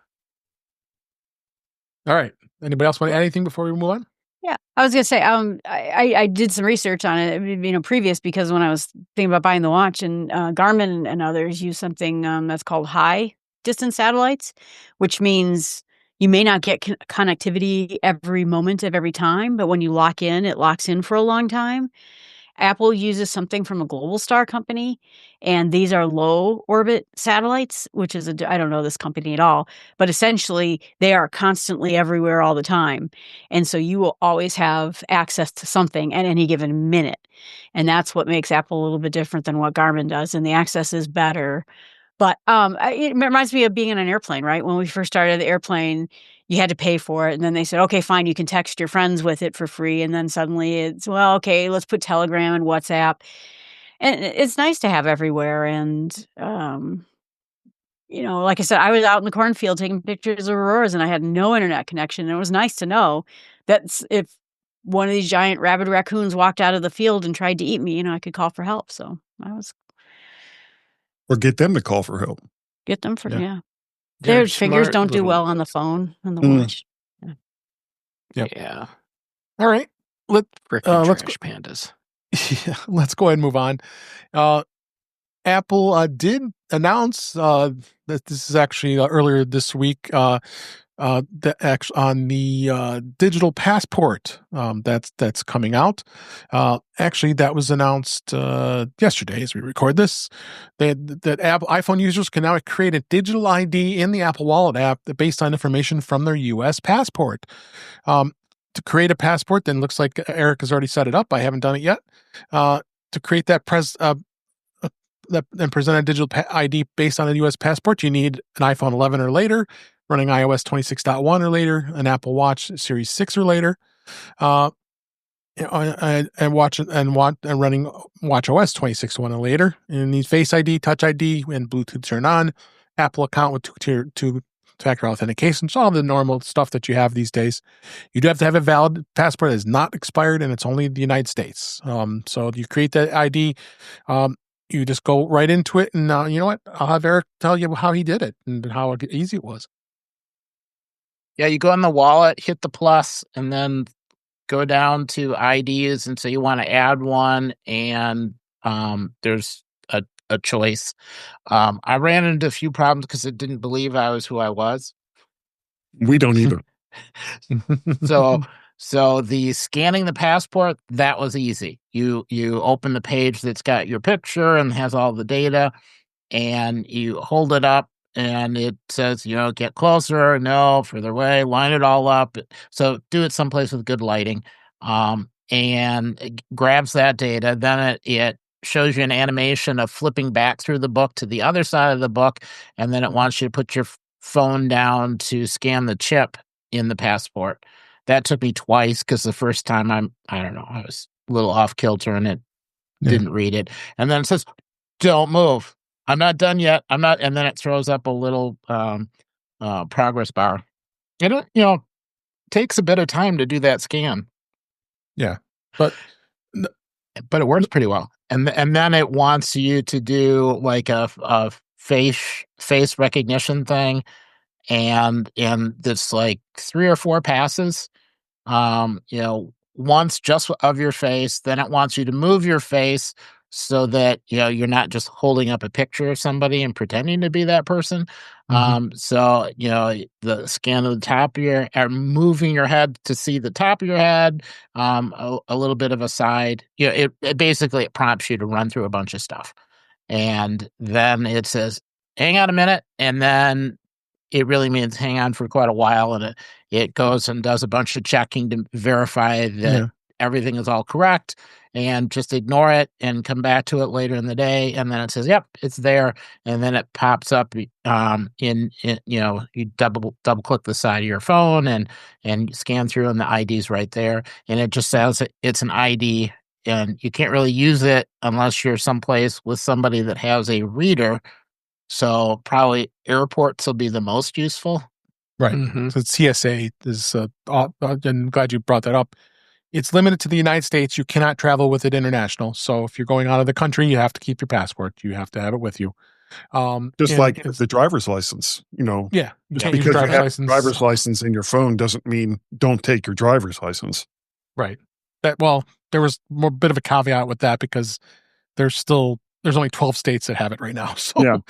All right. Anybody else want to add anything before we move on? Yeah, I was gonna say, I did some research on it, previous, because when I was thinking about buying the watch, and Garmin and others use something that's called high distance satellites, which means you may not get connectivity every moment of every time, but when you lock in, it locks in for a long time. Apple uses something from a Globalstar company, and these are low orbit satellites, which is I don't know this company at all, but essentially they are constantly everywhere all the time. And so you will always have access to something at any given minute. And that's what makes Apple a little bit different than what Garmin does. And the access is better. But it reminds me of being in an airplane, right? When we first started the airplane, you had to pay for it. And then they said, okay, fine, you can text your friends with it for free. And then suddenly it's, well, okay, let's put Telegram and WhatsApp. And it's nice to have everywhere. And like I said, I was out in the cornfield taking pictures of auroras and I had no internet connection. And it was nice to know that if one of these giant rabid raccoons walked out of the field and tried to eat me, I could call for help. So Or get them to call for help. Get them for, They're Their fingers smart don't do little well on the guys. phone and the Mm. watch. Yep. Yeah. All right. Frickin' Let's trash pandas. Yeah, let's go ahead and move on. Apple did announce that this is actually earlier this week on the digital passport that's coming out. Actually, that was announced yesterday as we record this. That Apple iPhone users can now create a digital ID in the Apple Wallet app based on information from their U.S. passport. To create a passport, then looks like Eric has already set it up. I haven't done it yet. To create that and present a digital ID based on a U.S. passport, you need an iPhone 11 or later, running iOS 26.1 or later, an Apple Watch Series 6 or later, and running watchOS 26.1 or later. You need Face ID, Touch ID, and Bluetooth turn on, Apple account with two-factor authentication, so all the normal stuff that you have these days. You do have to have a valid passport that is not expired, and it's only the United States. So you create that ID. You just go right into it, and you know what? I'll have Eric tell you how he did it and how easy it was. Yeah, you go in the wallet, hit the plus, and then go down to IDs and say you want to add one, and there's a choice. I ran into a few problems because it didn't believe I was who I was. We don't either. So the scanning the passport, that was easy. You open the page that's got your picture and has all the data, and you hold it up, and it says, get closer, no, further away, line it all up. So do it someplace with good lighting, and it grabs that data. Then it shows you an animation of flipping back through the book to the other side of the book, and then it wants you to put your phone down to scan the chip in the passport. That took me twice because the first time I was a little off kilter and it didn't read it. And then it says, don't move. I'm not done yet. I'm not. And then it throws up a little progress bar. It takes a bit of time to do that scan. Yeah. But it works pretty well. And then it wants you to do like a face recognition thing. And it's like 3 or 4 passes. Once just of your face, then it wants you to move your face so that you're not just holding up a picture of somebody and pretending to be that person. So the scan of the top of your, or moving your head to see the top of your head, a little bit of a side. It basically prompts you to run through a bunch of stuff, and then it says, "Hang on a minute," and then it really means hang on for quite a while, and it goes and does a bunch of checking to verify that everything is all correct, and just ignore it and come back to it later in the day. And then it says, yep, it's there. And then it pops up you double click the side of your phone and scan through, and the ID's right there. And it just says it's an ID, and you can't really use it unless you're someplace with somebody that has a reader. So probably airports will be the most useful. Right. So CSA is, I'm glad you brought that up. It's limited to the United States. You cannot travel with it international. So if you're going out of the country, you have to keep your passport. You have to have it with you. Just like the driver's license, Yeah. Just because you have a driver's license in your phone doesn't mean don't take your driver's license. Right. There was a bit of a caveat with that because there's only 12 states that have it right now. So,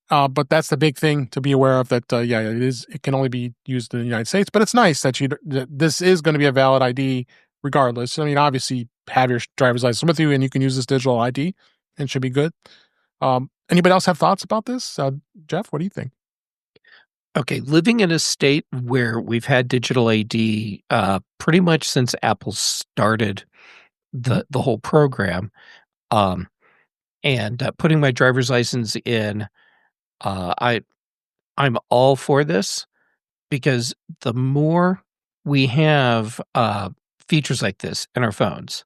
but that's the big thing to be aware of, that, it can only be used in the United States, but it's nice that this is going to be a valid ID regardless. I mean, obviously have your driver's license with you and you can use this digital ID and should be good. Anybody else have thoughts about this? Jeff, what do you think? Okay. Living in a state where we've had digital ID, pretty much since Apple started the whole program, and putting my driver's license in, I'm all for this, because the more we have features like this in our phones,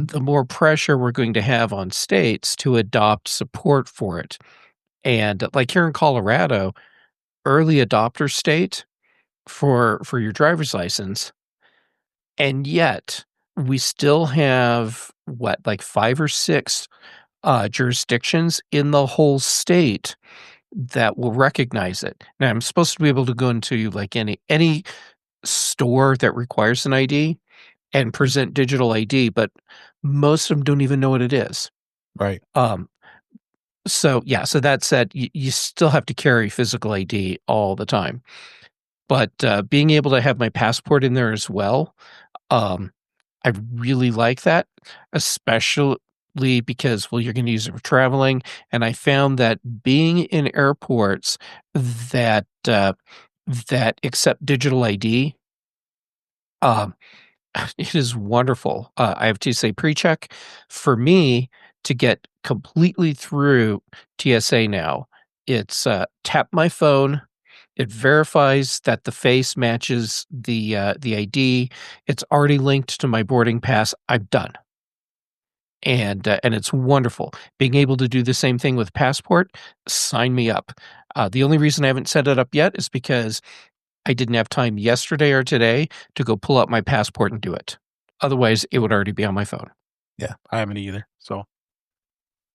the more pressure we're going to have on states to adopt support for it. And like here in Colorado, early adopter state for your driver's license, and yet we still have like 5 or 6 jurisdictions in the whole state that will recognize it. Now I'm supposed to be able to go into like any store that requires an ID and present digital ID, but most of them don't even know what it is. Right. So that said, you still have to carry physical ID all the time. But being able to have my passport in there as well, I really like that, especially because, you're going to use it for traveling. And I found that being in airports that accept digital ID, it is wonderful. I have to say pre-check for me to get completely through TSA now. It's tap my phone. It verifies that the face matches the ID. It's already linked to my boarding pass. I'm done. And it's wonderful. Being able to do the same thing with passport, sign me up. The only reason I haven't set it up yet is because I didn't have time yesterday or today to go pull out my passport and do it. Otherwise, it would already be on my phone. Yeah, I haven't either. So,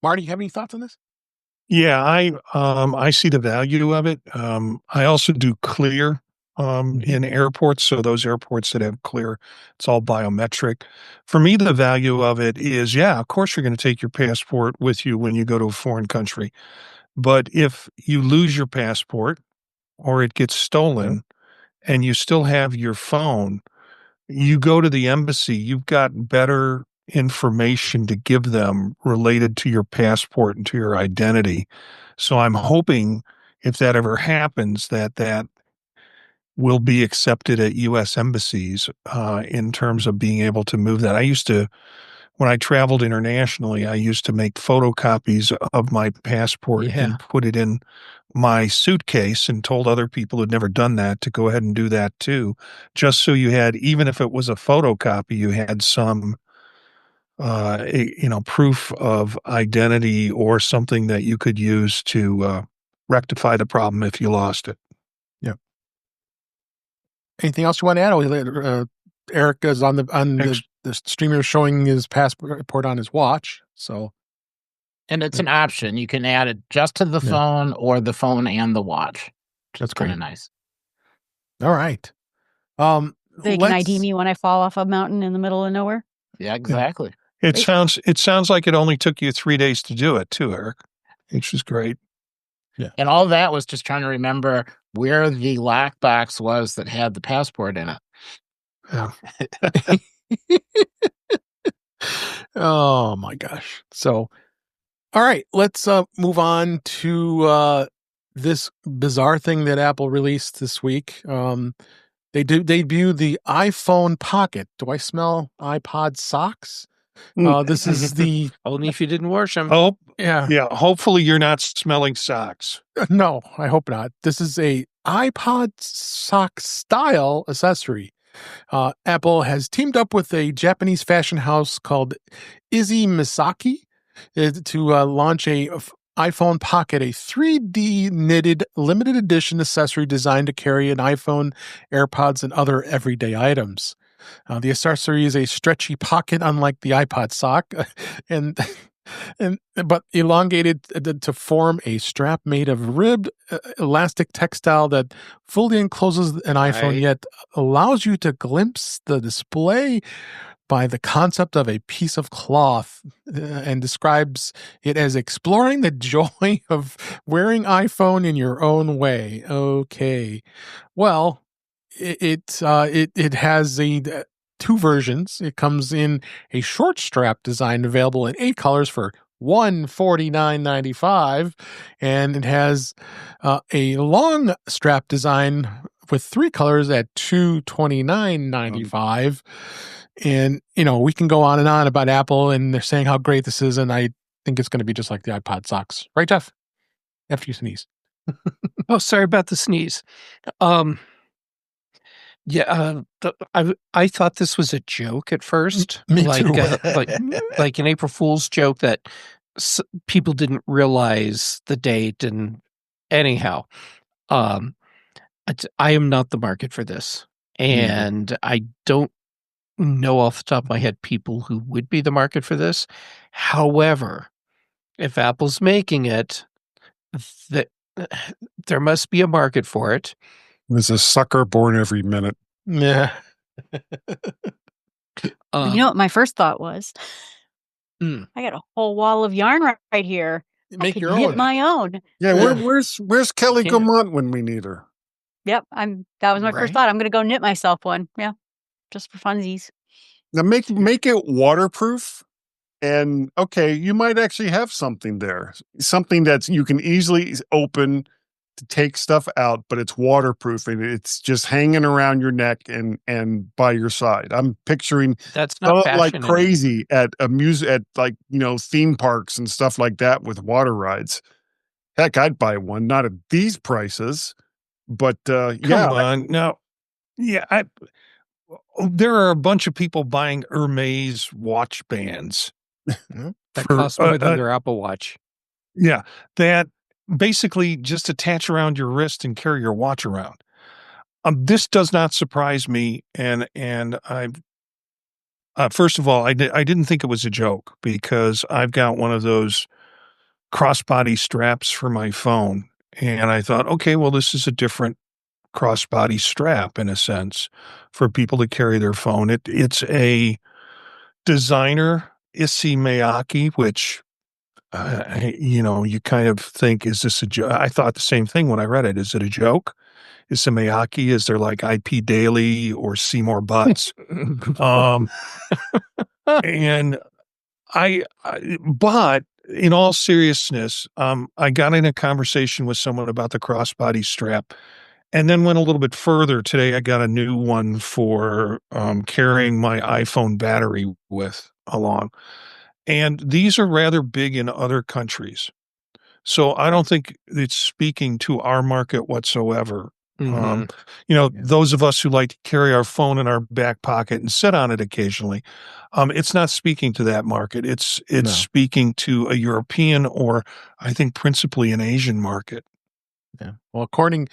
Marty, you have any thoughts on this? Yeah, I see the value of it. I also do clear in airports. So those airports that have clear, it's all biometric. For me, the value of it is, of course you're going to take your passport with you when you go to a foreign country. But if you lose your passport or it gets stolen and you still have your phone, you go to the embassy, you've got better information to give them related to your passport and to your identity. So I'm hoping if that ever happens, that will be accepted at U.S. embassies in terms of being able to move that. When I traveled internationally, I used to make photocopies of my passport and put it in my suitcase and told other people who'd never done that to go ahead and do that too, just so you had, even if it was a photocopy, you had some, proof of identity or something that you could use to rectify the problem if you lost it. Yeah. Anything else you want to add? Eric is on the streamer showing his passport on his watch. So, and it's an option. You can add it just to the phone or the phone and the watch. That's kind of nice. All right. They can ID me when I fall off a mountain in the middle of nowhere. Yeah, exactly. It sounds like it only took you 3 days to do it too, Eric, which is great. Yeah. And all that was just trying to remember where the lockbox was that had the passport in it. Yeah. Oh my gosh. So, all right, let's move on to this bizarre thing that Apple released this week. They debut the iPhone Pocket. Do I smell iPod socks? This is the only if you didn't wash them. Oh, yeah. Hopefully you're not smelling socks. No, I hope not. This is a iPod sock style accessory. Apple has teamed up with a Japanese fashion house called Izzy Misaki to launch a iPhone Pocket, a 3D knitted limited edition accessory designed to carry an iPhone, AirPods, and other everyday items. The accessory is a stretchy pocket, unlike the iPod sock, but elongated to form a strap made of ribbed elastic textile that fully encloses an iPhone, yet allows you to glimpse the display by the concept of a piece of cloth, and describes it as exploring the joy of wearing iPhone in your own way. Okay, well, it has two versions. It comes in a short strap design available in 8 colors for $149.95, and it has a long strap design with 3 colors at $229.95. And we can go on and on about Apple, and they're saying how great this is, and I think it's going to be just like the iPod socks, right, Jeff? After you sneeze. Oh, sorry about the sneeze. Yeah, I thought this was a joke at first, Me like too. like an April Fool's joke that people didn't realize the date. And anyhow, um, I am not the market for this, and I don't know off the top of my head people who would be the market for this. However, if Apple's making it, that there must be a market for it. There's a sucker born every minute. Yeah. You know what my first thought was? Mm. I got a whole wall of yarn right here. I Make could your knit own. my own. Yeah, where's Kelly Yeah. Gaumont when we need her? Yep, that was my Right. first thought. I'm gonna go knit myself one. Yeah, just for funsies. Now make it waterproof, and okay, you might actually have something there, something that's you can easily open to take stuff out, but it's waterproof and it's just hanging around your neck and by your side. I'm picturing That's not stuff like fashion. crazy at like theme parks and stuff like that with water rides. Heck, I'd buy one, not at these prices, but Come yeah, on. Now, yeah, there are a bunch of people buying Hermes watch bands. That costs more than their Apple Watch. Yeah, that basically just attach around your wrist and carry your watch around. This does not surprise me, and I first of all, I didn't think it was a joke because I've got one of those crossbody straps for my phone, and I thought, okay, well, this is a different crossbody strap in a sense for people to carry their phone. It's a designer Issey Miyake, which you kind of think, is this a joke? I thought the same thing when I read it. Is it a joke? Issey Miyake, is there like IP Daily or Seymour Butts? And but in all seriousness, I got in a conversation with someone about the crossbody strap and then went a little bit further. Today, I got a new one for carrying my iPhone battery with along. And these are rather big in other countries. So I don't think it's speaking to our market whatsoever. Those of us who like to carry our phone in our back pocket and sit on it occasionally, it's not speaking to that market. It's speaking to a European or I think principally an Asian market. Yeah. Well, according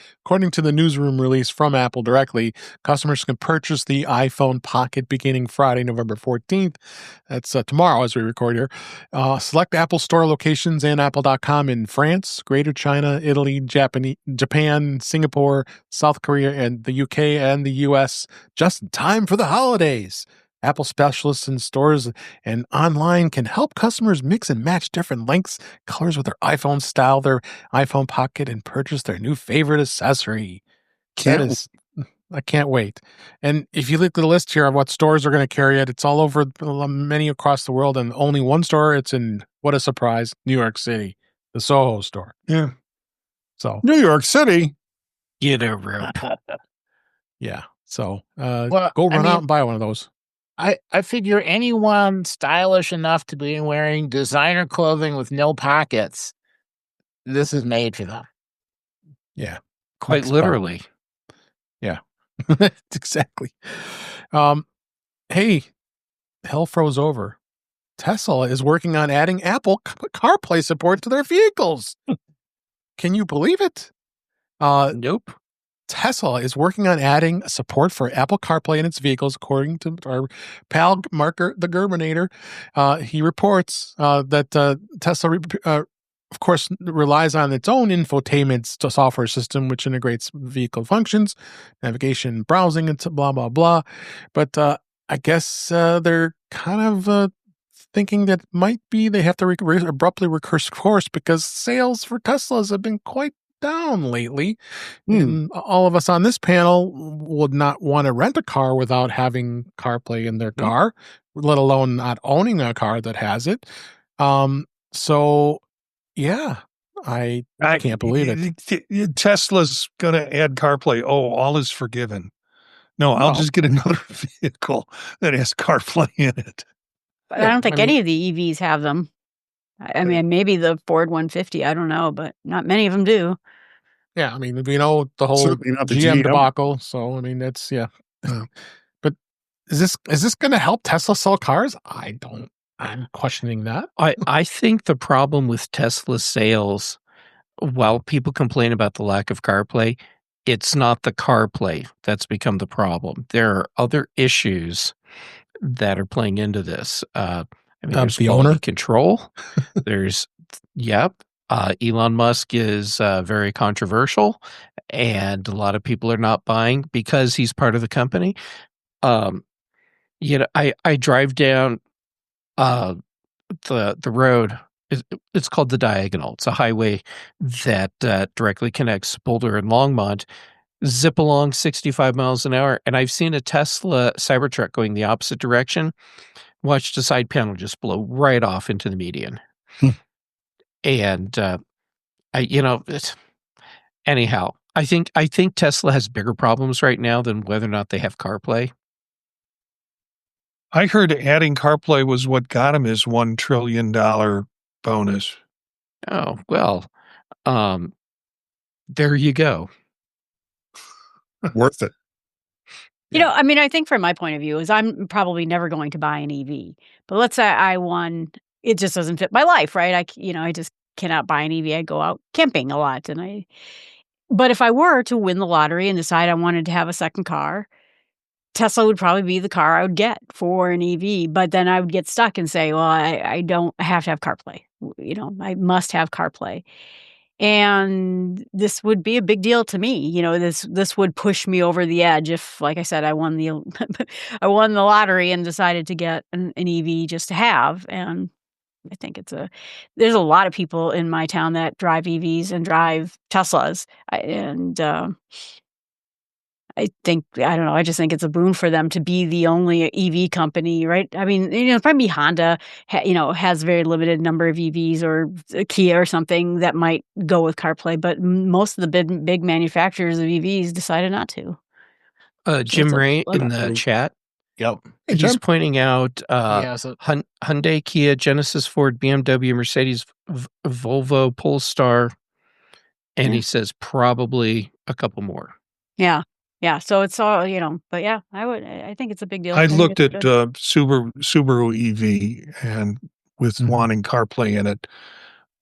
to the newsroom release from Apple directly, customers can purchase the iPhone Pocket beginning Friday, November 14th. That's tomorrow as we record here. Select Apple Store locations and Apple.com in France, Greater China, Italy, Japan, Singapore, South Korea, and the UK and the US, just in time for the holidays. Apple specialists in stores and online can help customers mix and match different lengths, colors with their iPhone, style their iPhone Pocket, and purchase their new favorite accessory. I can't wait. And if you look at the list here of what stores are going to carry it, it's all over, many across the world, and only one store. It's in, what a surprise, New York City, the Soho store. Yeah. So New York City. Get a rope. Yeah. So Well, go I run mean, out and buy one of those. I figure anyone stylish enough to be wearing designer clothing with no pockets, this is made for them. Yeah. Quite Next literally. Yeah. Exactly. Hey, hell froze over. Tesla is working on adding Apple CarPlay support to their vehicles. Can you believe it? Nope. Tesla is working on adding support for Apple CarPlay in its vehicles, according to our pal Marker, the Germinator. He reports that Tesla, of course, relies on its own infotainment software system, which integrates vehicle functions, navigation, browsing, and blah, blah, blah. But I guess they're kind of thinking that might be they have to abruptly reverse course because sales for Teslas have been quite down lately. And all of us on this panel would not want to rent a car without having CarPlay in their car, let alone not owning a car that has it. So yeah, I can't believe it. Tesla's going to add CarPlay. Oh, all is forgiven. No, I'll just get another vehicle that has CarPlay in it. But I don't think any of the EVs have them. I mean, maybe the Ford 150, I don't know, but not many of them do. Yeah, I mean, we know the whole Certainly not the GM GM. debacle, so I mean, that's yeah. But is this going to help Tesla sell cars? I'm questioning that. I think the problem with Tesla sales, while people complain about the lack of CarPlay, it's not the CarPlay that's become the problem. There are other issues that are playing into this. I mean, there's The quality owner? control. There's, yep. Elon Musk is very controversial, and a lot of people are not buying because he's part of the company. I drive down the road. It's called the Diagonal. It's a highway that directly connects Boulder and Longmont. Zip along 65 miles an hour, and I've seen a Tesla Cybertruck going the opposite direction. Watched a side panel just blow right off into the median. And anyhow, I think Tesla has bigger problems right now than whether or not they have CarPlay. I heard adding CarPlay was what got him his $1 trillion bonus. Oh, well, there you go. Worth it. You know, I mean, I think from my point of view is I'm probably never going to buy an EV. But let's say I won, it just doesn't fit my life, right? I just cannot buy an EV. I go out camping a lot, but if I were to win the lottery and decide I wanted to have a second car, Tesla would probably be the car I would get for an EV. But then I would get stuck and say, well, I have to have CarPlay. I must have CarPlay. And this would be a big deal to me. This would push me over the edge if, like I said, I won the I won the lottery and decided to get an EV just to have. And I think there's a lot of people in my town that drive EVs and drive Teslas. I don't know. I just think it's a boon for them to be the only EV company, right? I mean, probably Honda, has very limited number of EVs, or Kia or something that might go with CarPlay, but most of the big manufacturers of EVs decided not to. Jim Ray in the chat. Yep. Hey, He's Jim. pointing out So Hyundai, Kia, Genesis, Ford, BMW, Mercedes, Volvo, Polestar, and he says probably a couple more. Yeah. Yeah, so it's all, but yeah, I think it's a big deal. I looked at Subaru EV and with wanting CarPlay in it,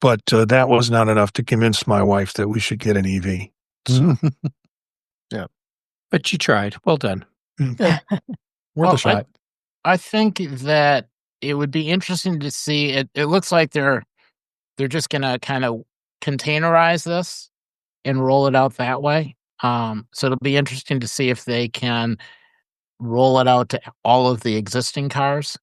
but that was not enough to convince my wife that we should get an EV. So. Yeah. But you tried. Well done. Yeah. Worth a shot. I think that it would be interesting to see. It looks like they're just going to kind of containerize this and roll it out that way. So it'll be interesting to see if they can roll it out to all of the existing cars.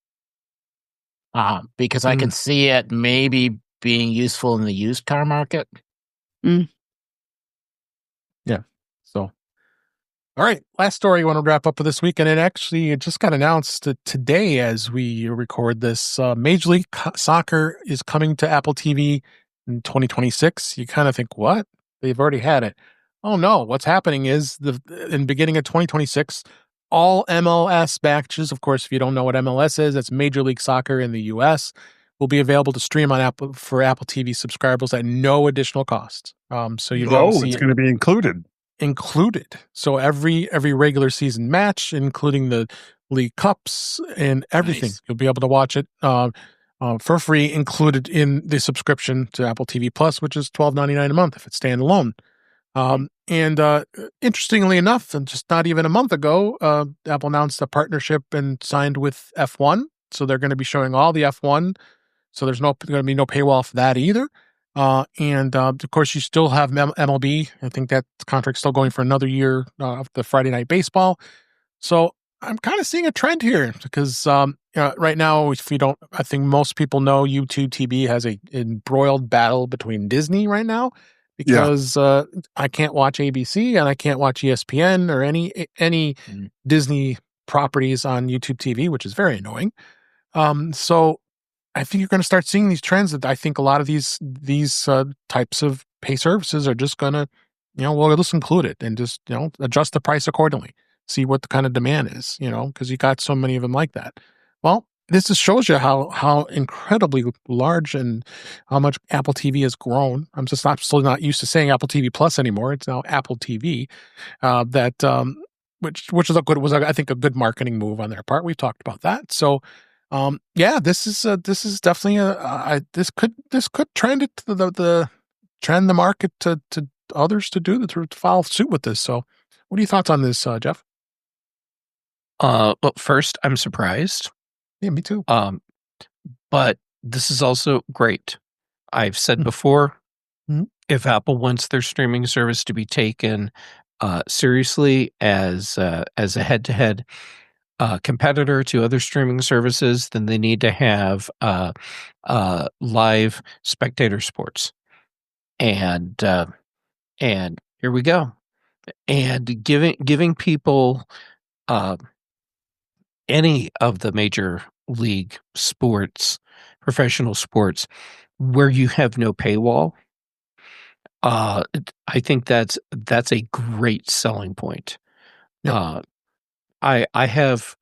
Because I can see it maybe being useful in the used car market. Yeah. So, all right. Last story I want to wrap up for this week. And it just got announced today as we record this. Major League Soccer is coming to Apple TV in 2026. You kind of think, what? They've already had it. Oh no, what's happening is in the beginning of 2026, all MLS matches, of course, if you don't know what MLS is, that's Major League Soccer in the US, will be available to stream on Apple TV subscribers at no additional cost. So it's going to be included. So every regular season match, including the League Cups and everything, you'll be able to watch it for free, included in the subscription to Apple TV Plus, which is $12.99 a month if it's standalone. Interestingly enough, and just not even a month ago, Apple announced a partnership and signed with F1. So they're going to be showing all the F1. So there's going to be no paywall for that either. Of course, you still have MLB. I think that contract's still going for another year of the Friday Night Baseball. So I'm kind of seeing a trend here because right now, I think most people know YouTube TV has a embroiled battle between Disney right now. Because I can't watch ABC and I can't watch ESPN or any Disney properties on YouTube TV, which is very annoying. So I think you're going to start seeing these trends that I think a lot of these types of pay services are just going to, we'll just include it and just, adjust the price accordingly. See what the kind of demand is, because you got so many of them like that. Well, this just shows you how incredibly large and how much Apple TV has grown. I'm still not used to saying Apple TV Plus anymore. It's now Apple TV. Which is I think a good marketing move on their part. We've talked about that. So, this is definitely this could trend it to the market to others to follow suit with this. So, what are your thoughts on this, Jeff? Well, first, I'm surprised. Yeah, me too. But this is also great. I've said before, if Apple wants their streaming service to be taken seriously as a head-to-head competitor to other streaming services, then they need to have live spectator sports. And here we go. And giving people any of the major league sports, professional sports, where you have no paywall, I think that's a great selling point. Yep. I have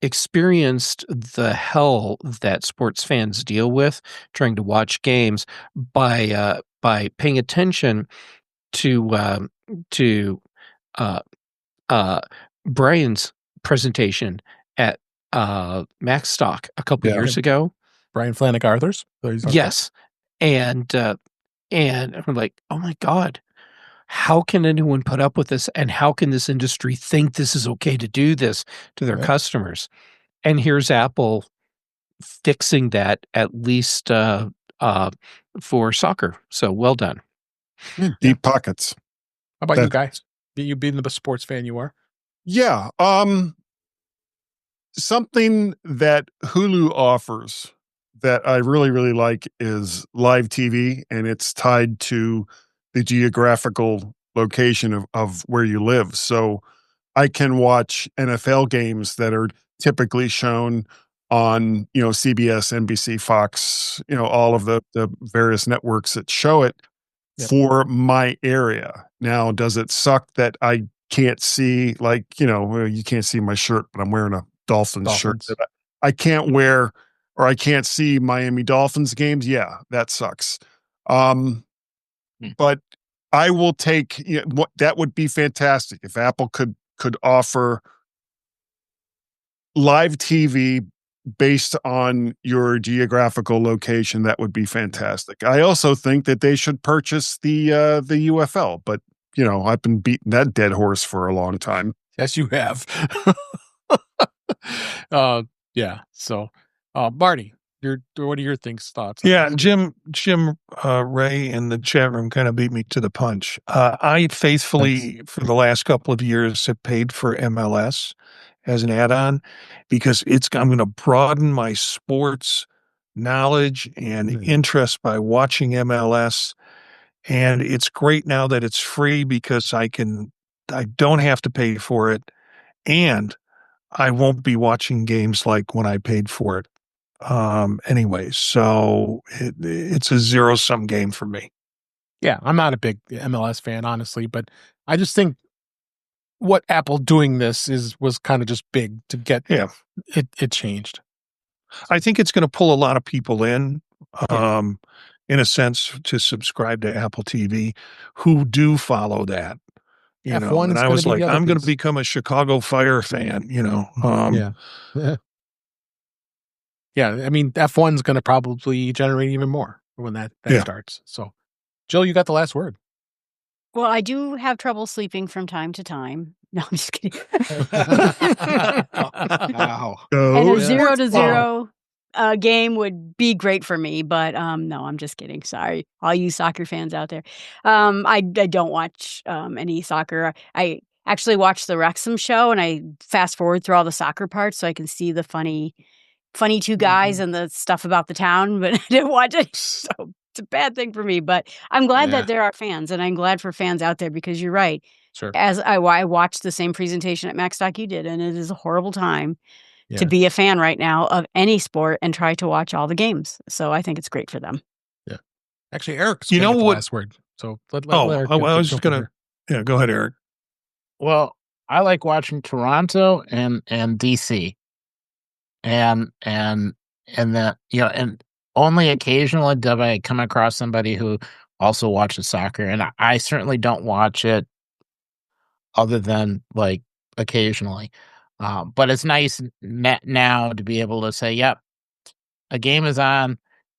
experienced the hell that sports fans deal with trying to watch games by paying attention to Brian's presentation at Macstock a couple years ago. Brian Flanick Arthurs. Yes. And I'm like, oh my God, how can anyone put up with this? And how can this industry think this is okay to do this to their customers? And here's Apple fixing that, at least for soccer. So well done. Deep pockets. How about you guys? You being the sports fan you are? Yeah. Something that Hulu offers that I really, really like is live TV, and it's tied to the geographical location of where you live. So I can watch NFL games that are typically shown on, CBS, NBC, Fox, all of the various networks that show it for my area. Now, does it suck that I can't see, you can't see my shirt, but I'm wearing a Dolphins shirt that I can't wear, or I can't see Miami Dolphins games? Yeah, that sucks. But I will take, that would be fantastic if Apple could offer live TV based on your geographical location. That would be fantastic. I also think that they should purchase the UFL, but I've been beating that dead horse for a long time. Yes, you have. So, Marty, what are your thoughts? Yeah, Jim Ray in the chat room kind of beat me to the punch. I faithfully, for the last couple of years, have paid for MLS as an add-on because I'm going to broaden my sports knowledge and interest by watching MLS. And it's great now that it's free because I don't have to pay for it, and I won't be watching games like when I paid for it. Anyway, so it's a zero-sum game for me. Yeah, I'm not a big MLS fan, honestly, but I just think what Apple doing this was kind of just big to get it changed. I think it's going to pull a lot of people in a sense, to subscribe to Apple TV who do follow that. And I was like, I'm going to become a Chicago Fire fan, Yeah, I mean, F1's going to probably generate even more when that starts. So, Jill, you got the last word. Well, I do have trouble sleeping from time to time. No, I'm just kidding. Wow. And a 0-0 game would be great for me, but no, I'm just kidding. Sorry, all you soccer fans out there. I don't watch any soccer. I actually watch the Wrexham show, and I fast forward through all the soccer parts so I can see the funny two guys and the stuff about the town, but I didn't watch it. So it's a bad thing for me, but I'm glad that there are fans, and I'm glad for fans out there, because you're right. Sure. As I watched the same presentation at Macstock you did, and it is a horrible time to be a fan right now of any sport and try to watch all the games. So I think it's great for them. Yeah. Actually, Eric's the last word. So let Eric. I was just going to, go ahead, Eric. Well, I like watching Toronto and DC. and that, and only occasionally do I come across somebody who also watches soccer, and I certainly don't watch it other than like occasionally. But it's nice now to be able to say, "Yep, a game is on.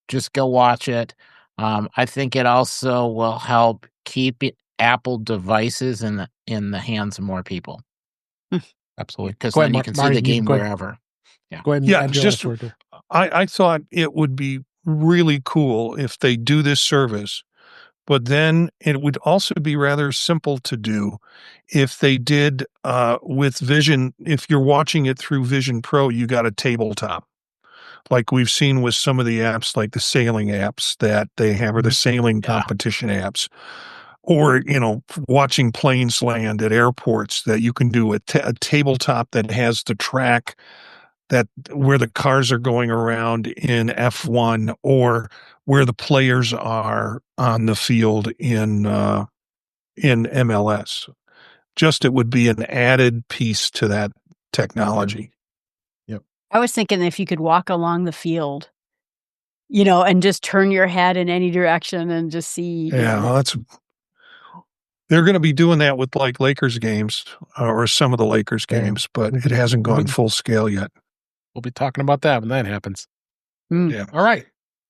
Just go watch it." I think it also will help keep Apple devices in the hands of more people. Absolutely, because Go then ahead, you can see Marty, the game go ahead. wherever. Go ahead and Yeah, add your just- last word. I thought it would be really cool if they do this service, but then it would also be rather simple to do if they did with Vision. If you're watching it through Vision Pro, you got a tabletop, like we've seen with some of the apps, like the sailing apps that they have, or the sailing competition apps, or watching planes land at airports, that you can do a tabletop that has the track that where the cars are going around in F1, or where the players are on the field in MLS. Just it would be an added piece to that technology. I was thinking if you could walk along the field, and just turn your head in any direction and just see. Yeah, well, they're going to be doing that with like Lakers games or some of the Lakers games, but it hasn't gone full scale yet. We'll be talking about that when that happens. Yeah. All right.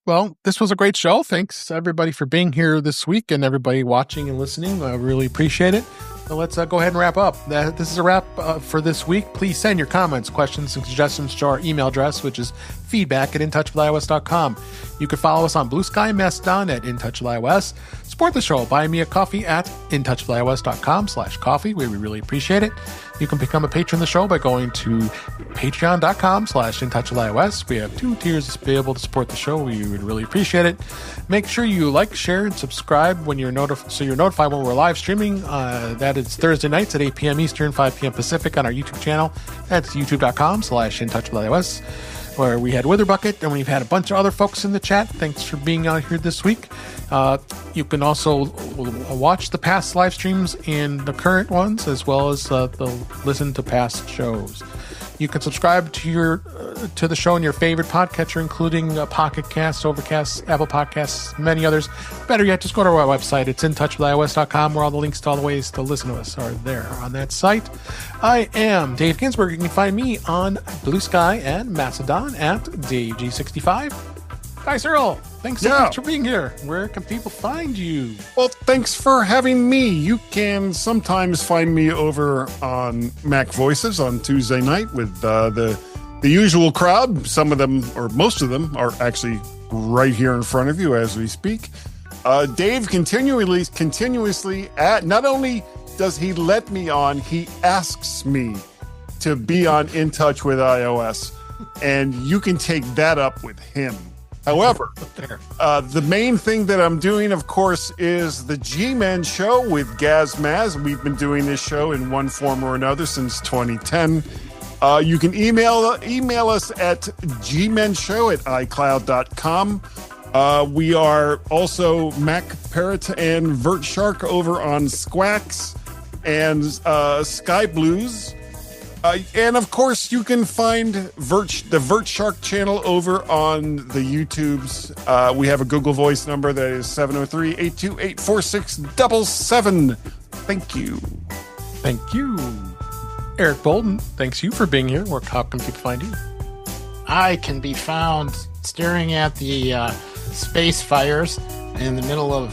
Well, this was a great show. Thanks, everybody, for being here this week, and everybody watching and listening. I really appreciate it. So let's go ahead and wrap up. This is a wrap for this week. Please send your comments, questions, and suggestions to our email address, which is feedback@intouchwithios.com. You can follow us on BlueSky and Mastodon at InTouchWithIOS. Support the show. Buy me a coffee at intouchwithios.com/coffee. We really appreciate it. You can become a patron of the show by going to patreon.com/intouchwithios. We have 2 tiers to be able to support the show. We would really appreciate it. Make sure you like, share, and subscribe when you're so you're notified when we're live streaming. That is Thursday nights at 8 p.m. Eastern, 5 p.m. Pacific on our YouTube channel. That's youtube.com/intouchwithios, where we had Witherbucket, and we've had a bunch of other folks in the chat. Thanks for being out here this week. You can also watch the past live streams and the current ones, as well as listen to past shows. You can subscribe to the show in your favorite podcatcher, including Pocket Casts, Overcast, Apple Podcasts, many others. Better yet, just go to our website. It's intouchwithios.com, where all the links to all the ways to listen to us are there on that site. I am Dave Ginsburg. You can find me on BlueSky and Mastodon at DaveG65. Guys, Earl, thanks so much for being here. Where can people find you? Well, thanks for having me. You can sometimes find me over on Mac Voices on Tuesday night with the usual crowd. Some of them, or most of them, are actually right here in front of you as we speak. Dave continuously not only does he let me on, he asks me to be on In Touch with iOS, and you can take that up with him. However, the main thing that I'm doing, of course, is the G-Men Show with Gaz Maz. We've been doing this show in one form or another since 2010. You can email us at gmenshow@icloud.com. We are also Mac Parrot and Vert Shark over on Squax and Sky Blues. And of course, you can find the Vert Shark channel over on the YouTubes. We have a Google Voice number that is 703-828-4677. Thank you. Thank you. Eric Bolden, thanks you for being here. How can people find you? I can be found staring at the space fires in the middle of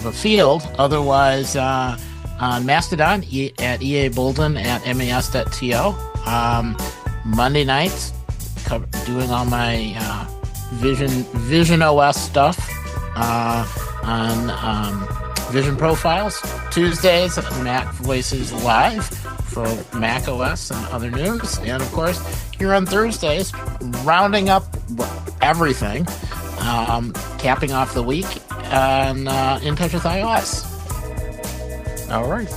a field. Otherwise, on Mastodon at EA Bolden at mas.to. Monday nights, doing all my VisionOS stuff on Vision Profiles. Tuesdays, Mac Voices Live for Mac OS and other news. And of course, here on Thursdays, rounding up everything, capping off the week on In Touch with iOS. All right.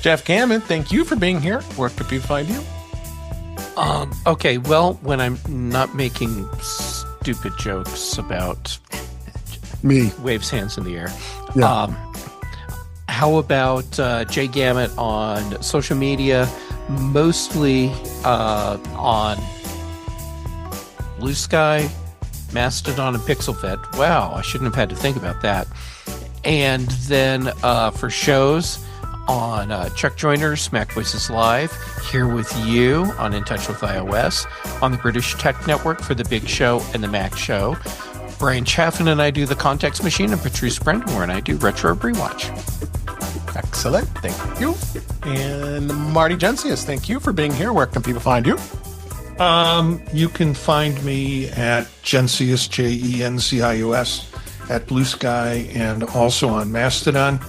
Jeff Gammon, thank you for being here. Where can people find you? Okay, well, when I'm not making stupid jokes about Me. waves hands in the air. Yeah. How about Jay Gammett on social media, mostly on BlueSky, Mastodon, and PixelFed. Wow, I shouldn't have had to think about that. And then for shows on Chuck Joyner's Mac Voices Live, Here With You on In Touch With iOS, on the British Tech Network for The Big Show and The Mac Show. Brian Chaffin and I do The Context Machine, and Patrice Brendamore and I do Retro Rewatch. Excellent. Thank you. And Marty Gensius, thank you for being here. Where can people find you? You can find me at Gensius, Jencius, at BlueSky, and also on Mastodon.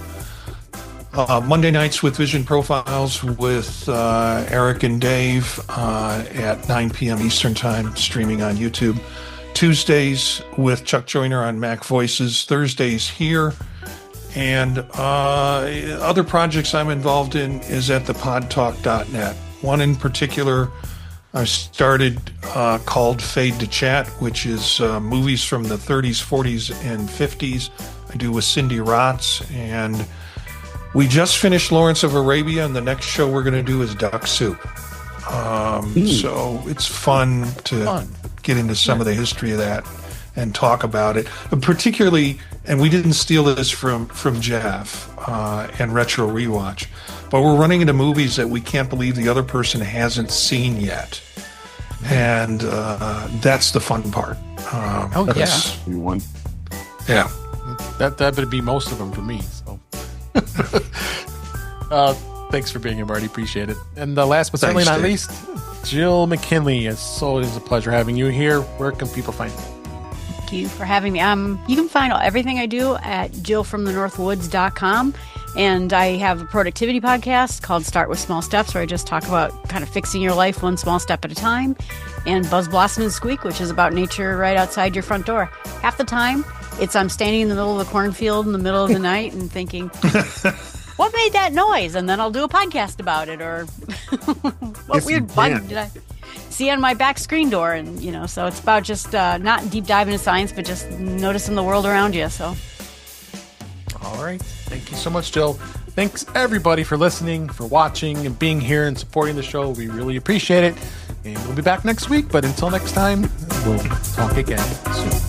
Monday nights with Vision Profiles with Eric and Dave at 9 p.m. Eastern Time, streaming on YouTube. Tuesdays with Chuck Joyner on Mac Voices. Thursdays here. And other projects I'm involved in is at thepodtalk.net. One in particular I started called Fade to Chat, which is movies from the 30s, 40s, and 50s. I do with Cindy Rotz, and we just finished Lawrence of Arabia, and the next show we're going to do is Duck Soup. So it's fun to get into some of the history of that and talk about it. But particularly, and we didn't steal this from Jeff and Retro Rewatch, but we're running into movies that we can't believe the other person hasn't seen yet. And that's the fun part. One. Yeah. That would be most of them for me. So, thanks for being here, Marty. Appreciate it. And last but certainly not least, Jill McKinley. It's always a pleasure having you here. Where can people find you? Thank you for having me. You can find everything I do at jillfromthenorthwoods.com. And I have a productivity podcast called Start With Small Steps, where I just talk about kind of fixing your life one small step at a time. And Buzz, Blossom, and Squeak, which is about nature right outside your front door. Half the time, I'm standing in the middle of the cornfield in the middle of the night and thinking, what made that noise? And then I'll do a podcast about it. Or what weird bug did I see on my back screen door? And, so it's about just not deep dive into science, but just noticing the world around you. So. All right. Thank you so much, Jill. Thanks, everybody, for listening, for watching, and being here and supporting the show. We really appreciate it. And we'll be back next week. But until next time, we'll talk again soon.